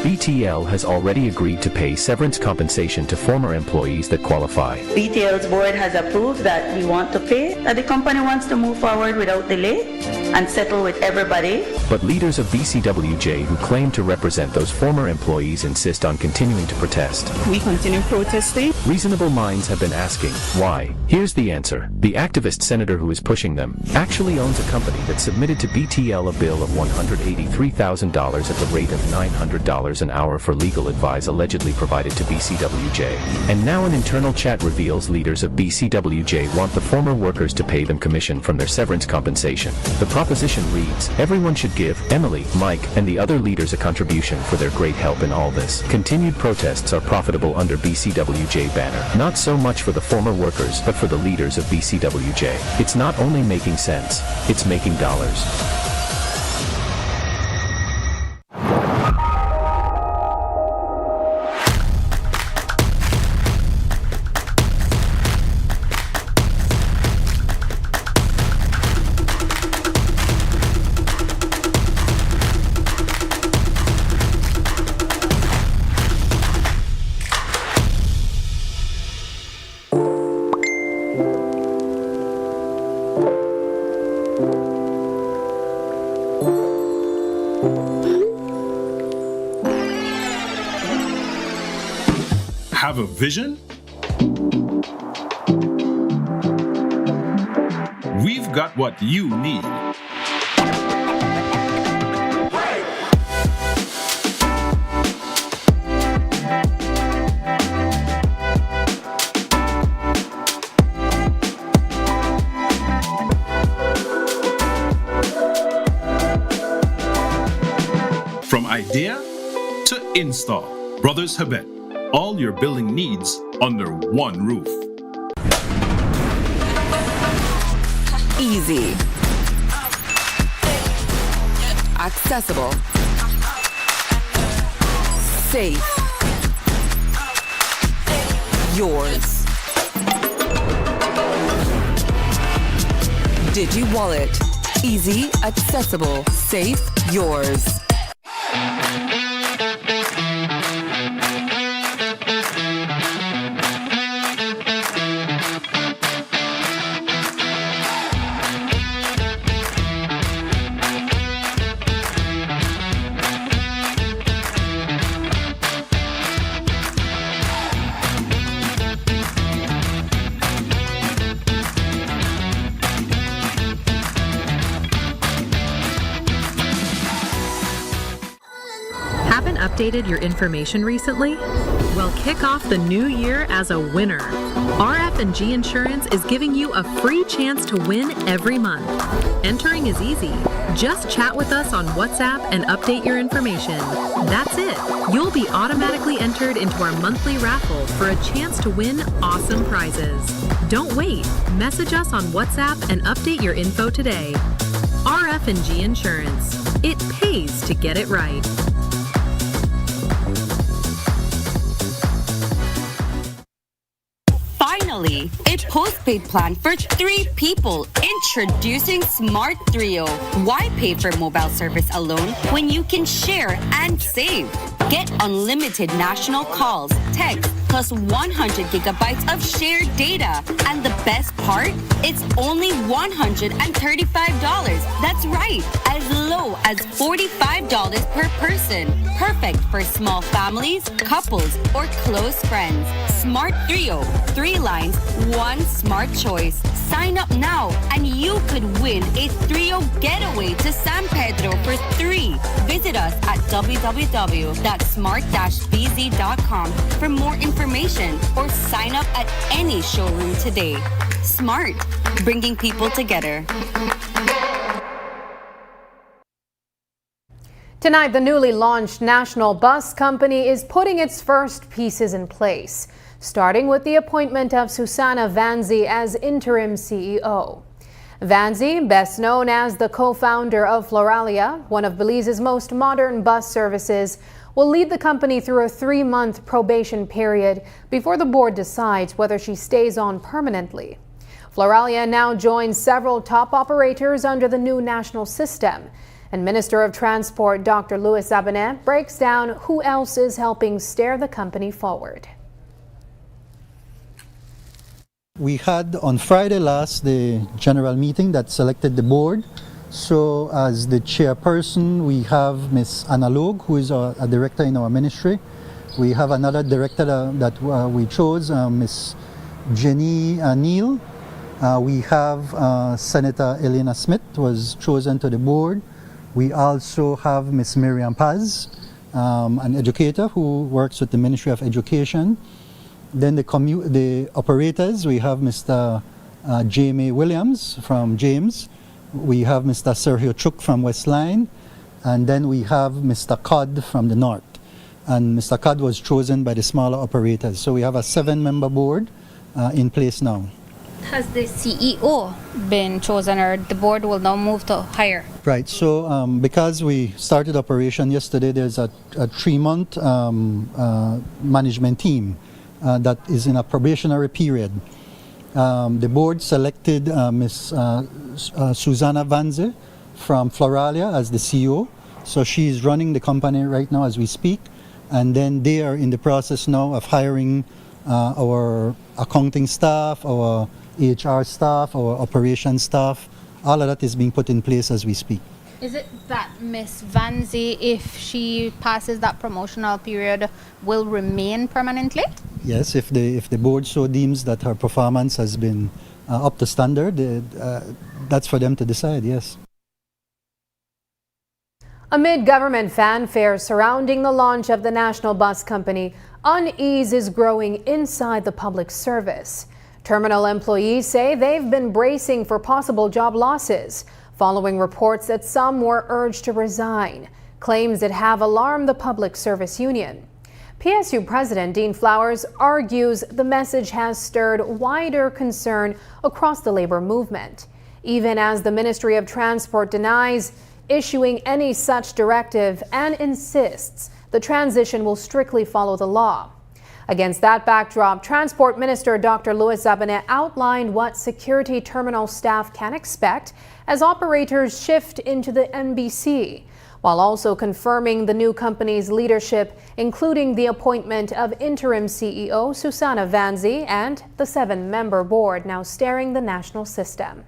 BTL has already agreed to pay severance compensation to former employees that qualify. BTL's board has approved that we want to pay, that the company wants to move forward without delay and settle with everybody. But leaders of BCWJ who claim to represent those former employees insist on continuing to protest. We continue protesting. Reasonable minds have been asking, why? Here's the answer. The activist senator who is pushing them actually owns a company that submitted to BTL a bill of $183,000 at the rate of $900 an hour for legal advice allegedly provided to BCWJ. And now an internal chat reveals leaders of BCWJ want the former workers to pay them commission from their severance compensation. The proposition reads, everyone should give Emily, Mike, and the other leaders a contribution for their great help in all this. Continued protests are profitable under BCWJ banner. Not so much for the former workers, but for the leaders of BCWJ. It's not only making sense, it's making dollars. Have a vision? We've got what you need. From idea to install, Brothers Habet. All your building needs under one roof. Easy. Accessible. Safe. Yours. DigiWallet. Easy, accessible, safe, yours. Haven't updated your information recently? Well, kick off the new year as a winner. RF&G Insurance is giving you a free chance to win every month. Entering is easy. Just chat with us on WhatsApp and update your information. That's it. You'll be automatically entered into our monthly raffle for a chance to win awesome prizes. Don't wait. Message us on WhatsApp and update your info today. RF&G Insurance. It pays to get it right. Finally, a postpaid plan for 3 people. Introducing Smart Trio. Why pay for mobile service alone when you can share and save? Get unlimited national calls, text, plus 100 gigabytes of shared data. And the best part? It's only $135. That's right, as low as $45 per person. Perfect for small families, couples, or close friends. Smart Trio. 3 lines, 1 smart choice. Sign up now and you could win a Trio getaway to San Pedro for 3. Visit us at www.smart-bz.com for more information or sign up at any showroom today. Smart, bringing people together. Tonight, the newly launched National Bus Company is putting its first pieces in place, starting with the appointment of Susanna Vanzi as interim CEO. Vanzi, best known as the co-founder of Floralia, one of Belize's most modern bus services, will lead the company through a 3-month probation period before the board decides whether she stays on permanently. Floralia now joins several top operators under the new national system. And Minister of Transport Dr. Louis Zabanet breaks down who else is helping steer the company forward. We had on Friday last the general meeting that selected the board. So as the chairperson, we have Ms. Anna Logue, who is a director in our ministry. We have another director that we chose, Ms. Jenny Neal. We have Senator Elena Smith, who was chosen to the board. We also have Ms. Miriam Paz, an educator who works with the Ministry of Education. Then the operators, we have Mr. Jamie Williams from James. We have Mr. Sergio Chuk from Westline. And then we have Mr. Codd from the North. And Mr. Codd was chosen by the smaller operators. So we have a 7-member board in place now. Has the CEO been chosen, or the board will now move to hire? Right, so because we started operation yesterday, there's a 3-month management team that is in a probationary period. The board selected Ms. Susanna Vanzi from Floralia as the CEO. So she's running the company right now as we speak. And then they are in the process now of hiring our accounting staff, our HR staff, our operations staff. All of that is being put in place as we speak. Is it that Miss Vanzi, if she passes that promotional period, will remain permanently? Yes, if the board so deems that her performance has been up to standard, that's for them to decide, yes. Amid government fanfare surrounding the launch of the National Bus Company, unease is growing inside the public service. Terminal employees say they've been bracing for possible job losses, following reports that some were urged to resign, claims that have alarmed the Public Service Union. PSU President Dean Flowers argues the message has stirred wider concern across the labor movement, even as the Ministry of Transport denies issuing any such directive and insists the transition will strictly follow the law. Against that backdrop, Transport Minister Dr. Louis Zabanet outlined what security terminal staff can expect as operators shift into the NBC, while also confirming the new company's leadership, including the appointment of interim CEO Susanna Vanzi and the 7-member board now steering the national system.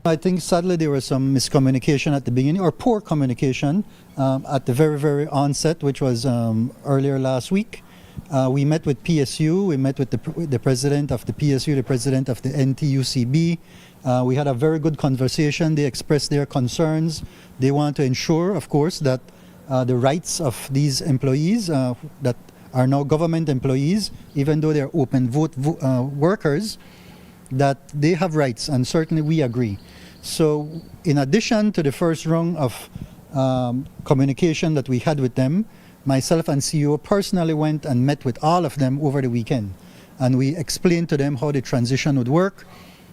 I think sadly there was some miscommunication at the beginning, or poor communication at the very onset, which was earlier last week. We met with PSU, we met with the president of the PSU, the president of the NTUCB. We had a very good conversation. They expressed their concerns. They want to ensure, of course, that the rights of these employees that are now government employees, even though they're open vote workers, that they have rights, and certainly we agree. So in addition to the first round of communication that we had with them, myself and CEO personally went and met with all of them over the weekend, and we explained to them how the transition would work,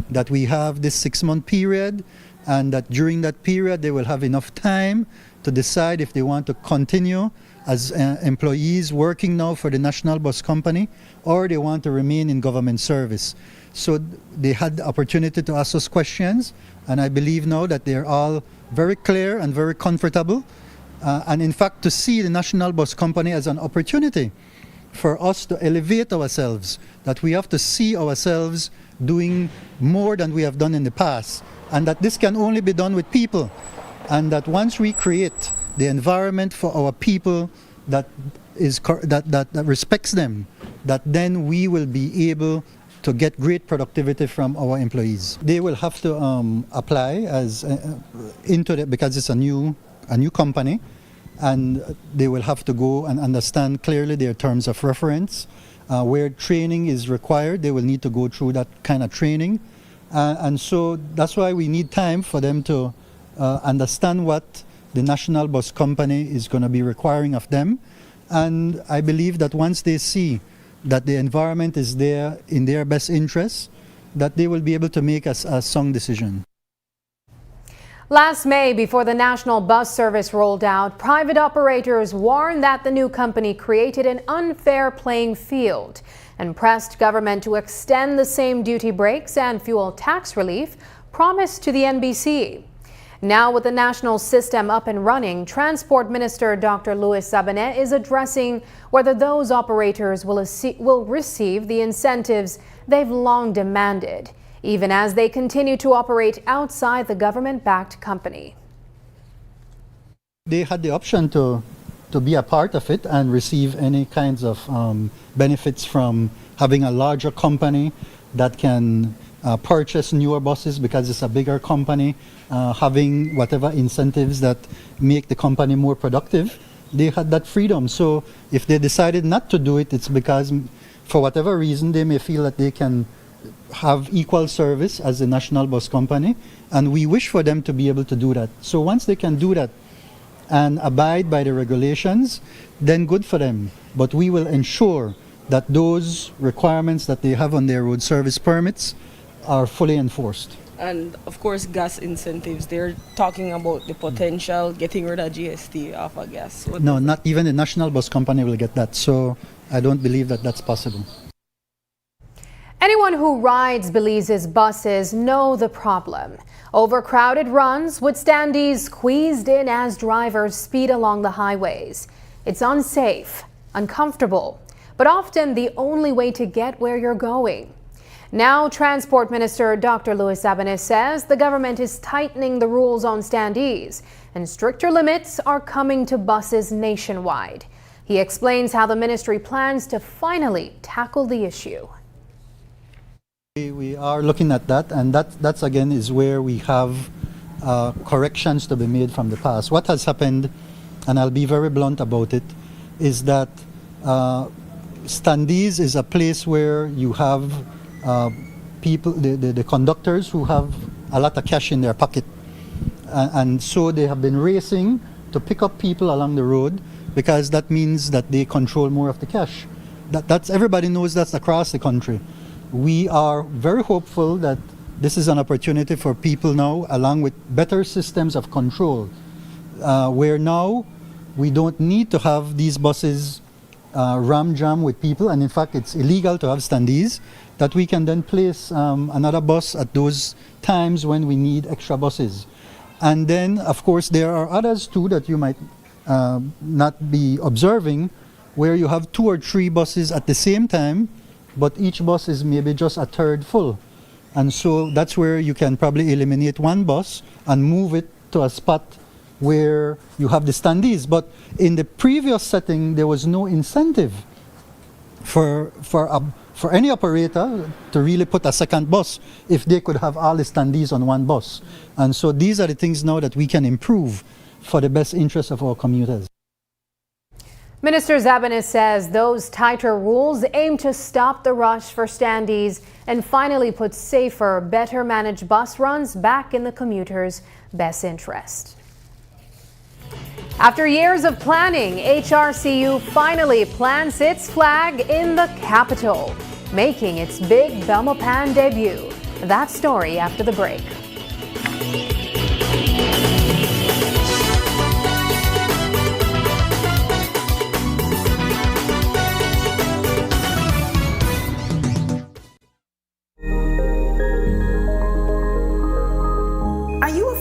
that we have this 6-month period, and that during that period they will have enough time to decide if they want to continue as employees working now for the National Bus Company, or they want to remain in government service. So they had the opportunity to ask us questions, and I believe now that they're all very clear and very comfortable, and in fact to see the National Bus Company as an opportunity for us to elevate ourselves, that we have to see ourselves doing more than we have done in the past, and that this can only be done with people, and that once we create the environment for our people that respects them, that then we will be able to get great productivity from our employees. They will have to apply as because it's a new company, and they will have to go and understand clearly their terms of reference. Where training is required, they will need to go through that kind of training, and so that's why we need time for them to understand what the National Bus Company is going to be requiring of them. And I believe that once they see that the environment is there in their best interests, that they will be able to make a sound decision. Last May, before the national bus service rolled out, private operators warned that the new company created an unfair playing field and pressed government to extend the same duty breaks and fuel tax relief promised to the NBC. Now, with the national system up and running, Transport Minister Dr. Louis Zabanet is addressing whether those operators will receive the incentives they've long demanded, even as they continue to operate outside the government-backed company. They had the option to be a part of it and receive any kinds of benefits from having a larger company that can purchase newer buses because it's a bigger company, having whatever incentives that make the company more productive. They had that freedom. So if they decided not to do it, it's because for whatever reason they may feel that they can have equal service as the National Bus Company, and we wish for them to be able to do that. So once they can do that and abide by the regulations, then good for them. But we will ensure that those requirements that they have on their road service permits are fully enforced. And of course, gas incentives. They're talking about the potential getting rid of GST off of gas. No, not even the National Bus Company will get that. So I don't believe that that's possible. Anyone who rides Belize's buses know the problem. Overcrowded runs with standees squeezed in as drivers speed along the highways. It's unsafe, uncomfortable, but often the only way to get where you're going. Now, Transport Minister Dr. Luis Abanez says the government is tightening the rules on standees and stricter limits are coming to buses nationwide. He explains how the ministry plans to finally tackle the issue. We are looking at that, and that's again is where we have corrections to be made from the past. What has happened, and I'll be very blunt about it, is that standees is a place where you have people, the conductors who have a lot of cash in their pocket. And so they have been racing to pick up people along the road because that means that they control more of the cash. That's everybody knows that's across the country. We are very hopeful that this is an opportunity for people now, along with better systems of control, where now we don't need to have these buses ram jam with people, and in fact it's illegal to have standees, that we can then place another bus at those times when we need extra buses. And then of course there are others too that you might not be observing, where you have 2 or 3 buses at the same time, but each bus is maybe just a third full. And so that's where you can probably eliminate one bus and move it to a spot where you have the standees. But in the previous setting, there was no incentive for any operator to really put a second bus if they could have all the standees on one bus. And so these are the things now that we can improve for the best interest of our commuters. Minister Abanez says those tighter rules aim to stop the rush for standees and finally put safer, better managed bus runs back in the commuters' best interest. After years of planning, HRCU finally plants its flag in the capital, making its big Belmopan debut. That story after the break.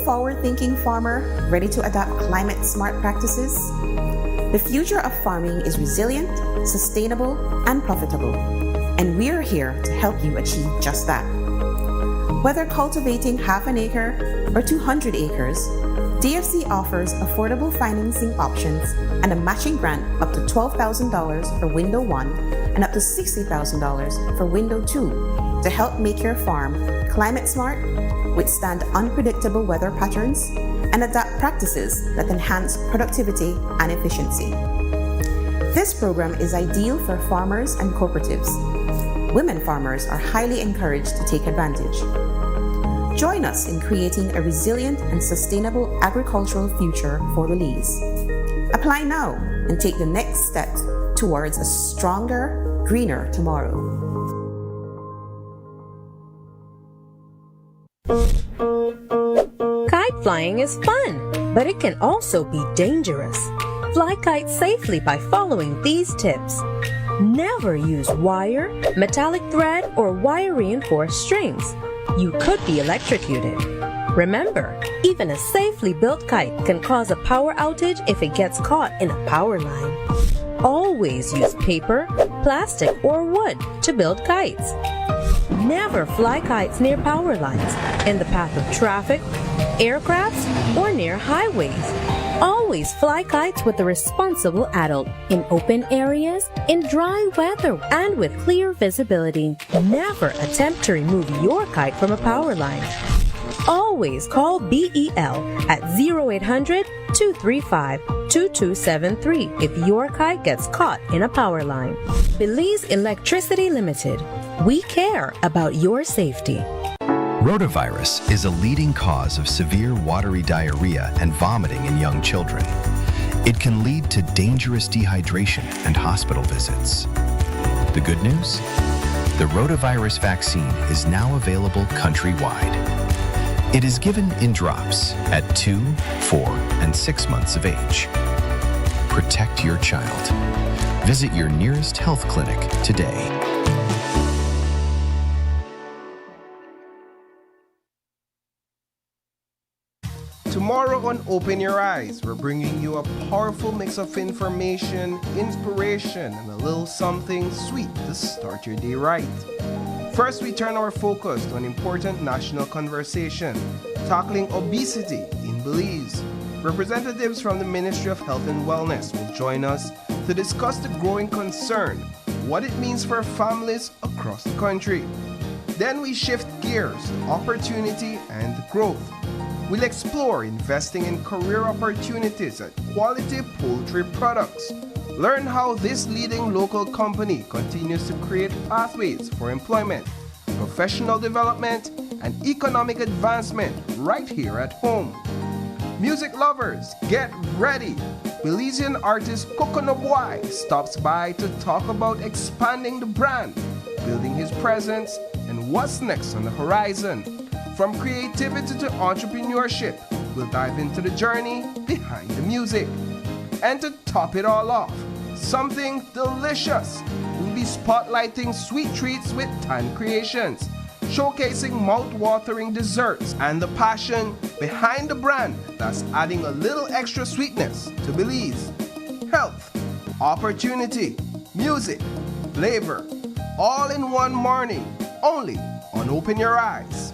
Forward-thinking farmer ready to adopt climate-smart practices? The future of farming is resilient, sustainable, and profitable, and we're here to help you achieve just that. Whether cultivating half an acre or 200 acres, DFC offers affordable financing options and a matching grant up to $12,000 for Window 1 and up to $60,000 for Window 2 to help make your farm climate-smart, withstand unpredictable weather patterns, and adopt practices that enhance productivity and efficiency. This program is ideal for farmers and cooperatives. Women farmers are highly encouraged to take advantage. Join us in creating a resilient and sustainable agricultural future for Belize. Apply now and take the next step towards a stronger, greener tomorrow. Kite flying is fun, but it can also be dangerous. Fly kites safely by following these tips. Never use wire, metallic thread, or wire-reinforced strings. You could be electrocuted. Remember, even a safely built kite can cause a power outage if it gets caught in a power line. Always use paper, plastic, or wood to build kites. Never fly kites near power lines, in the path of traffic, aircrafts, or near highways. Always fly kites with a responsible adult, in open areas, in dry weather, and with clear visibility. Never attempt to remove your kite from a power line. Always call BEL at 0800-235-2273 if your kite gets caught in a power line. Belize Electricity Limited. We care about your safety. Rotavirus is a leading cause of severe watery diarrhea and vomiting in young children. It can lead to dangerous dehydration and hospital visits. The good news? The rotavirus vaccine is now available countrywide. It is given in drops at 2, 4, and 6 months of age. Protect your child. Visit your nearest health clinic today. Tomorrow on Open Your Eyes, we're bringing you a powerful mix of information, inspiration, and a little something sweet to start your day right. First, we turn our focus to an important national conversation, tackling obesity in Belize. Representatives from the Ministry of Health and Wellness will join us to discuss the growing concern, what it means for families across the country. Then we shift gears to opportunity and growth. We'll explore investing in career opportunities at Quality Poultry Products. Learn how this leading local company continues to create pathways for employment, professional development, and economic advancement right here at home. Music lovers, get ready! Belizean artist Coconut Boy stops by to talk about expanding the brand, building his presence, and what's next on the horizon. From creativity to entrepreneurship, we'll dive into the journey behind the music. And to top it all off, something delicious. We'll be spotlighting sweet treats with Tan Creations, showcasing mouth-watering desserts and the passion behind the brand that's adding a little extra sweetness to Belize. Health, opportunity, music, flavor, all in one morning, only on Open Your Eyes.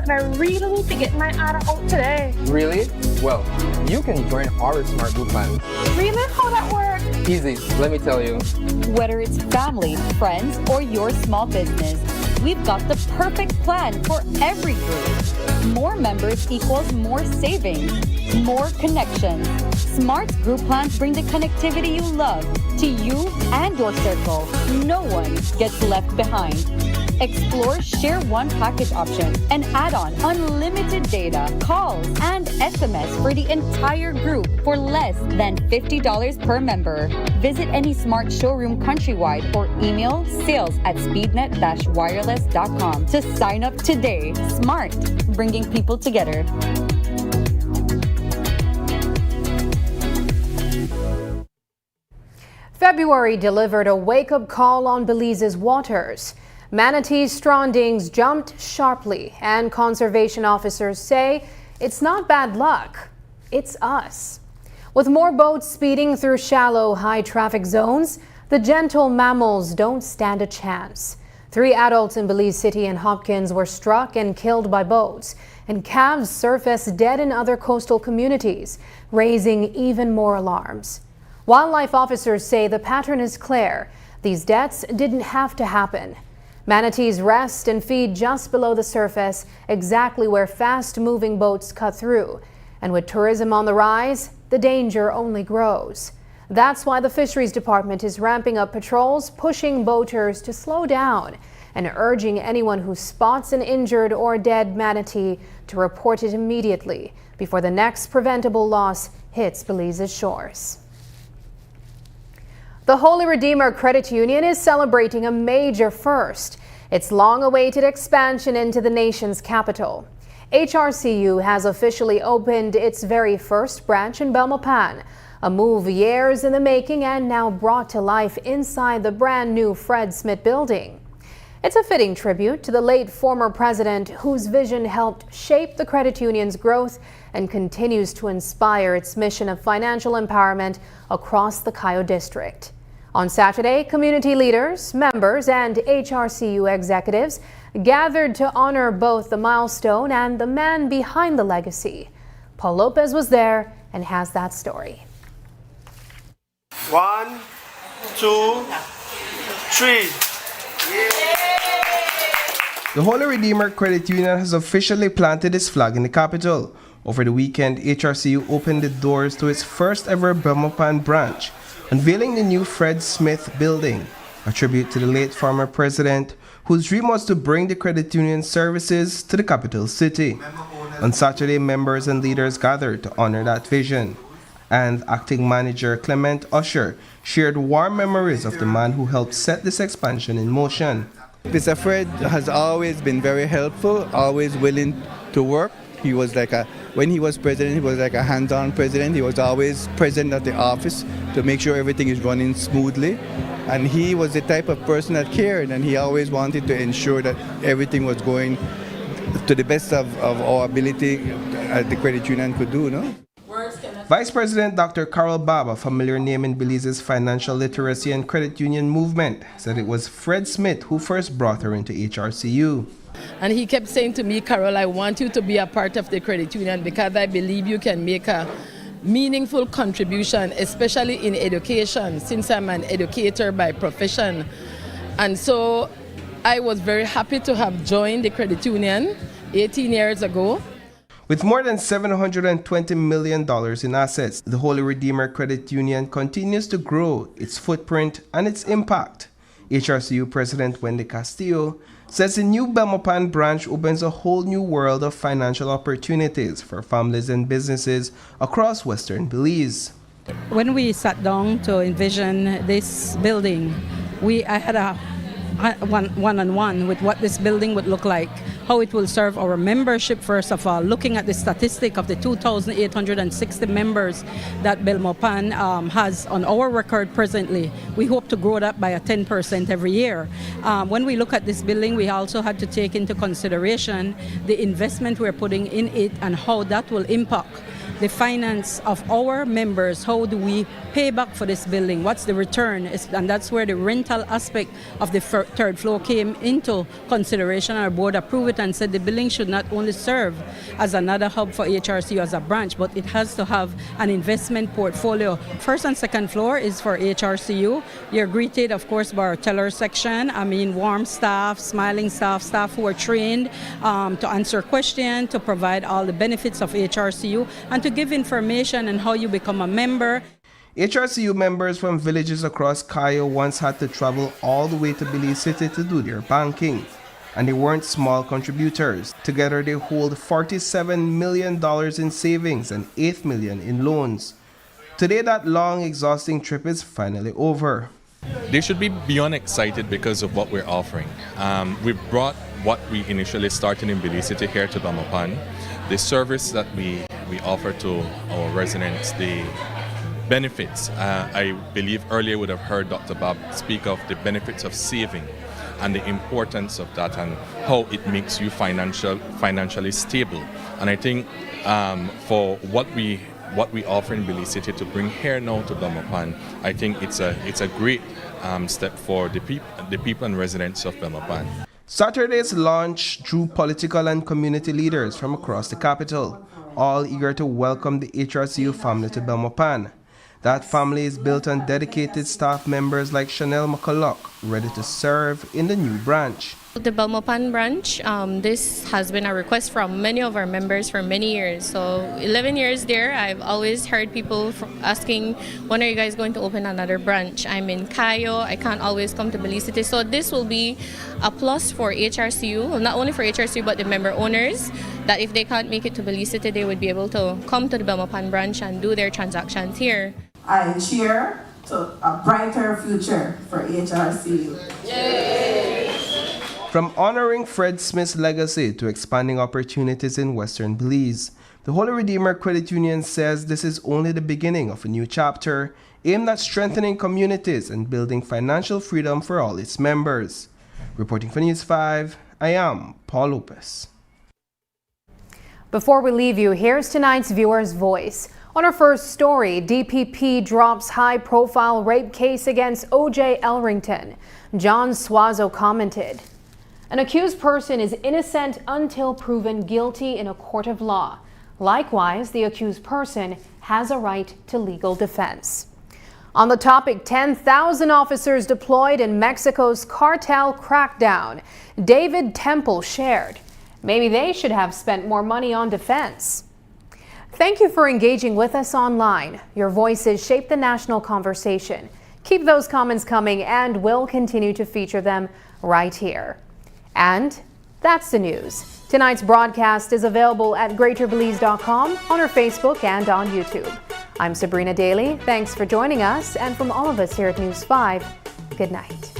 I really need to get my ARA out today. Really? Well, you can join our Smart Group Plan. Really? How that works? Easy, let me tell you. Whether it's family, friends, or your small business, we've got the perfect plan for every group. More members equals more savings, more connections. Smart Group Plans bring the connectivity you love to you and your circle. No one gets left behind. Explore Share One package option and add on unlimited data, calls, and SMS for the entire group for less than $50 per member. Visit any Smart showroom countrywide or email sales@speednet-wireless.com to sign up today. Smart, bringing people together. February delivered a wake-up call on Belize's waters. Manatee strandings jumped sharply, and conservation officers say it's not bad luck, it's us. With more boats speeding through shallow, high-traffic zones, the gentle mammals don't stand a chance. 3 adults in Belize City and Hopkins were struck and killed by boats, and calves surfaced dead in other coastal communities, raising even more alarms. Wildlife officers say the pattern is clear. These deaths didn't have to happen. Manatees rest and feed just below the surface, exactly where fast-moving boats cut through. And with tourism on the rise, the danger only grows. That's why the Fisheries Department is ramping up patrols, pushing boaters to slow down, and urging anyone who spots an injured or dead manatee to report it immediately before the next preventable loss hits Belize's shores. The Holy Redeemer Credit Union is celebrating a major first. Its long-awaited expansion into the nation's capital. HRCU has officially opened its very first branch in Belmopan, a move years in the making and now brought to life inside the brand new Fred Smith building. It's a fitting tribute to the late former president whose vision helped shape the credit union's growth and continues to inspire its mission of financial empowerment across the Cayo district. On Saturday, community leaders, members, and HRCU executives gathered to honor both the milestone and the man behind the legacy. Paul Lopez was there and has that story. 1, 2, 3. The Holy Redeemer Credit Union has officially planted its flag in the capital. Over the weekend, HRCU opened the doors to its first ever Belmopan branch, unveiling the new Fred Smith building, a tribute to the late former president whose dream was to bring the credit union services to the capital city. On Saturday, members and leaders gathered to honor that vision. And acting manager Clement Usher shared warm memories of the man who helped set this expansion in motion. Mr. Fred has always been very helpful, always willing to work. He was when he was president, he was like a hands-on president. He was always present at the office to make sure everything is running smoothly. And he was the type of person that cared, and he always wanted to ensure that everything was going to the best of our ability the credit union could do, no? Vice President Dr. Carol Bob, a familiar name in Belize's financial literacy and credit union movement, said it was Fred Smith who first brought her into HRCU. And he kept saying to me, Carol, I want you to be a part of the credit union because I believe you can make a meaningful contribution, especially in education, since I'm an educator by profession. And so I was very happy to have joined the credit union 18 years ago. With more than $720 million in assets, the Holy Redeemer Credit Union continues to grow its footprint and its impact. HRCU President Wendy Castillo says the new Belmopan branch opens a whole new world of financial opportunities for families and businesses across Western Belize. When we sat down to envision this building, I had a one-on-one with what this building would look like, how it will serve our membership, first of all, looking at the statistic of the 2,860 members that Belmopan has on our record presently. We hope to grow that by a 10% every year. When we look at this building, we also had to take into consideration the investment we're putting in it and how that will impact the finance of our members. How do we pay back for this building? What's the return? And that's where the rental aspect of the third floor came into consideration. Our board approved it and said the building should not only serve as another hub for HRCU as a branch, but it has to have an investment portfolio. First and second floor is for HRCU. You're greeted, of course, by our teller section. Warm staff, smiling staff who are trained to answer questions, to provide all the benefits of HRCU, and to give information on how you become a member. HRCU members from villages across Cayo once had to travel all the way to Belize City to do their banking. And they weren't small contributors. Together they hold $47 million in savings and $8 million in loans. Today that long, exhausting trip is finally over. They should be beyond excited because of what we're offering. We've brought what we initially started in Belize City here to Belmopan. The service that we offer to our residents, the benefits. I believe earlier would have heard Dr. Bob speak of the benefits of saving and the importance of that and how it makes you financially stable. And I think for what we offer in Belize City to bring here now to Belmopan, I think it's a great step for the people and residents of Belmopan. Saturday's launch drew political and community leaders from across the capital, all eager to welcome the HRCU family to Belmopan. That family is built on dedicated staff members like Chanel McCulloch, ready to serve in the new branch. The Belmopan branch, this has been a request from many of our members for many years. So 11 years there, I've always heard people asking, when are you guys going to open another branch? I'm in Cayo, I can't always come to Belize City. So this will be a plus for HRCU, not only for HRCU but the member owners, that if they can't make it to Belize City, they would be able to come to the Belmopan branch and do their transactions here. I cheer to a brighter future for HRCU. Yay! From honoring Fred Smith's legacy to expanding opportunities in Western Belize, the Holy Redeemer Credit Union says this is only the beginning of a new chapter aimed at strengthening communities and building financial freedom for all its members. Reporting for News 5, I am Paul Lopez. Before we leave you, here's tonight's viewer's voice. On our first story, DPP drops high-profile rape case against O.J. Elrington. John Suazo commented, "An accused person is innocent until proven guilty in a court of law. Likewise, the accused person has a right to legal defense." On the topic, 10,000 officers deployed in Mexico's cartel crackdown. David Temple shared, maybe they should have spent more money on defense. Thank you for engaging with us online. Your voices shape the national conversation. Keep those comments coming and we'll continue to feature them right here. And that's the news. Tonight's broadcast is available at greaterbelize.com, on our Facebook and on YouTube. I'm Sabrina Daly. Thanks for joining us, and from all of us here at News 5, good night.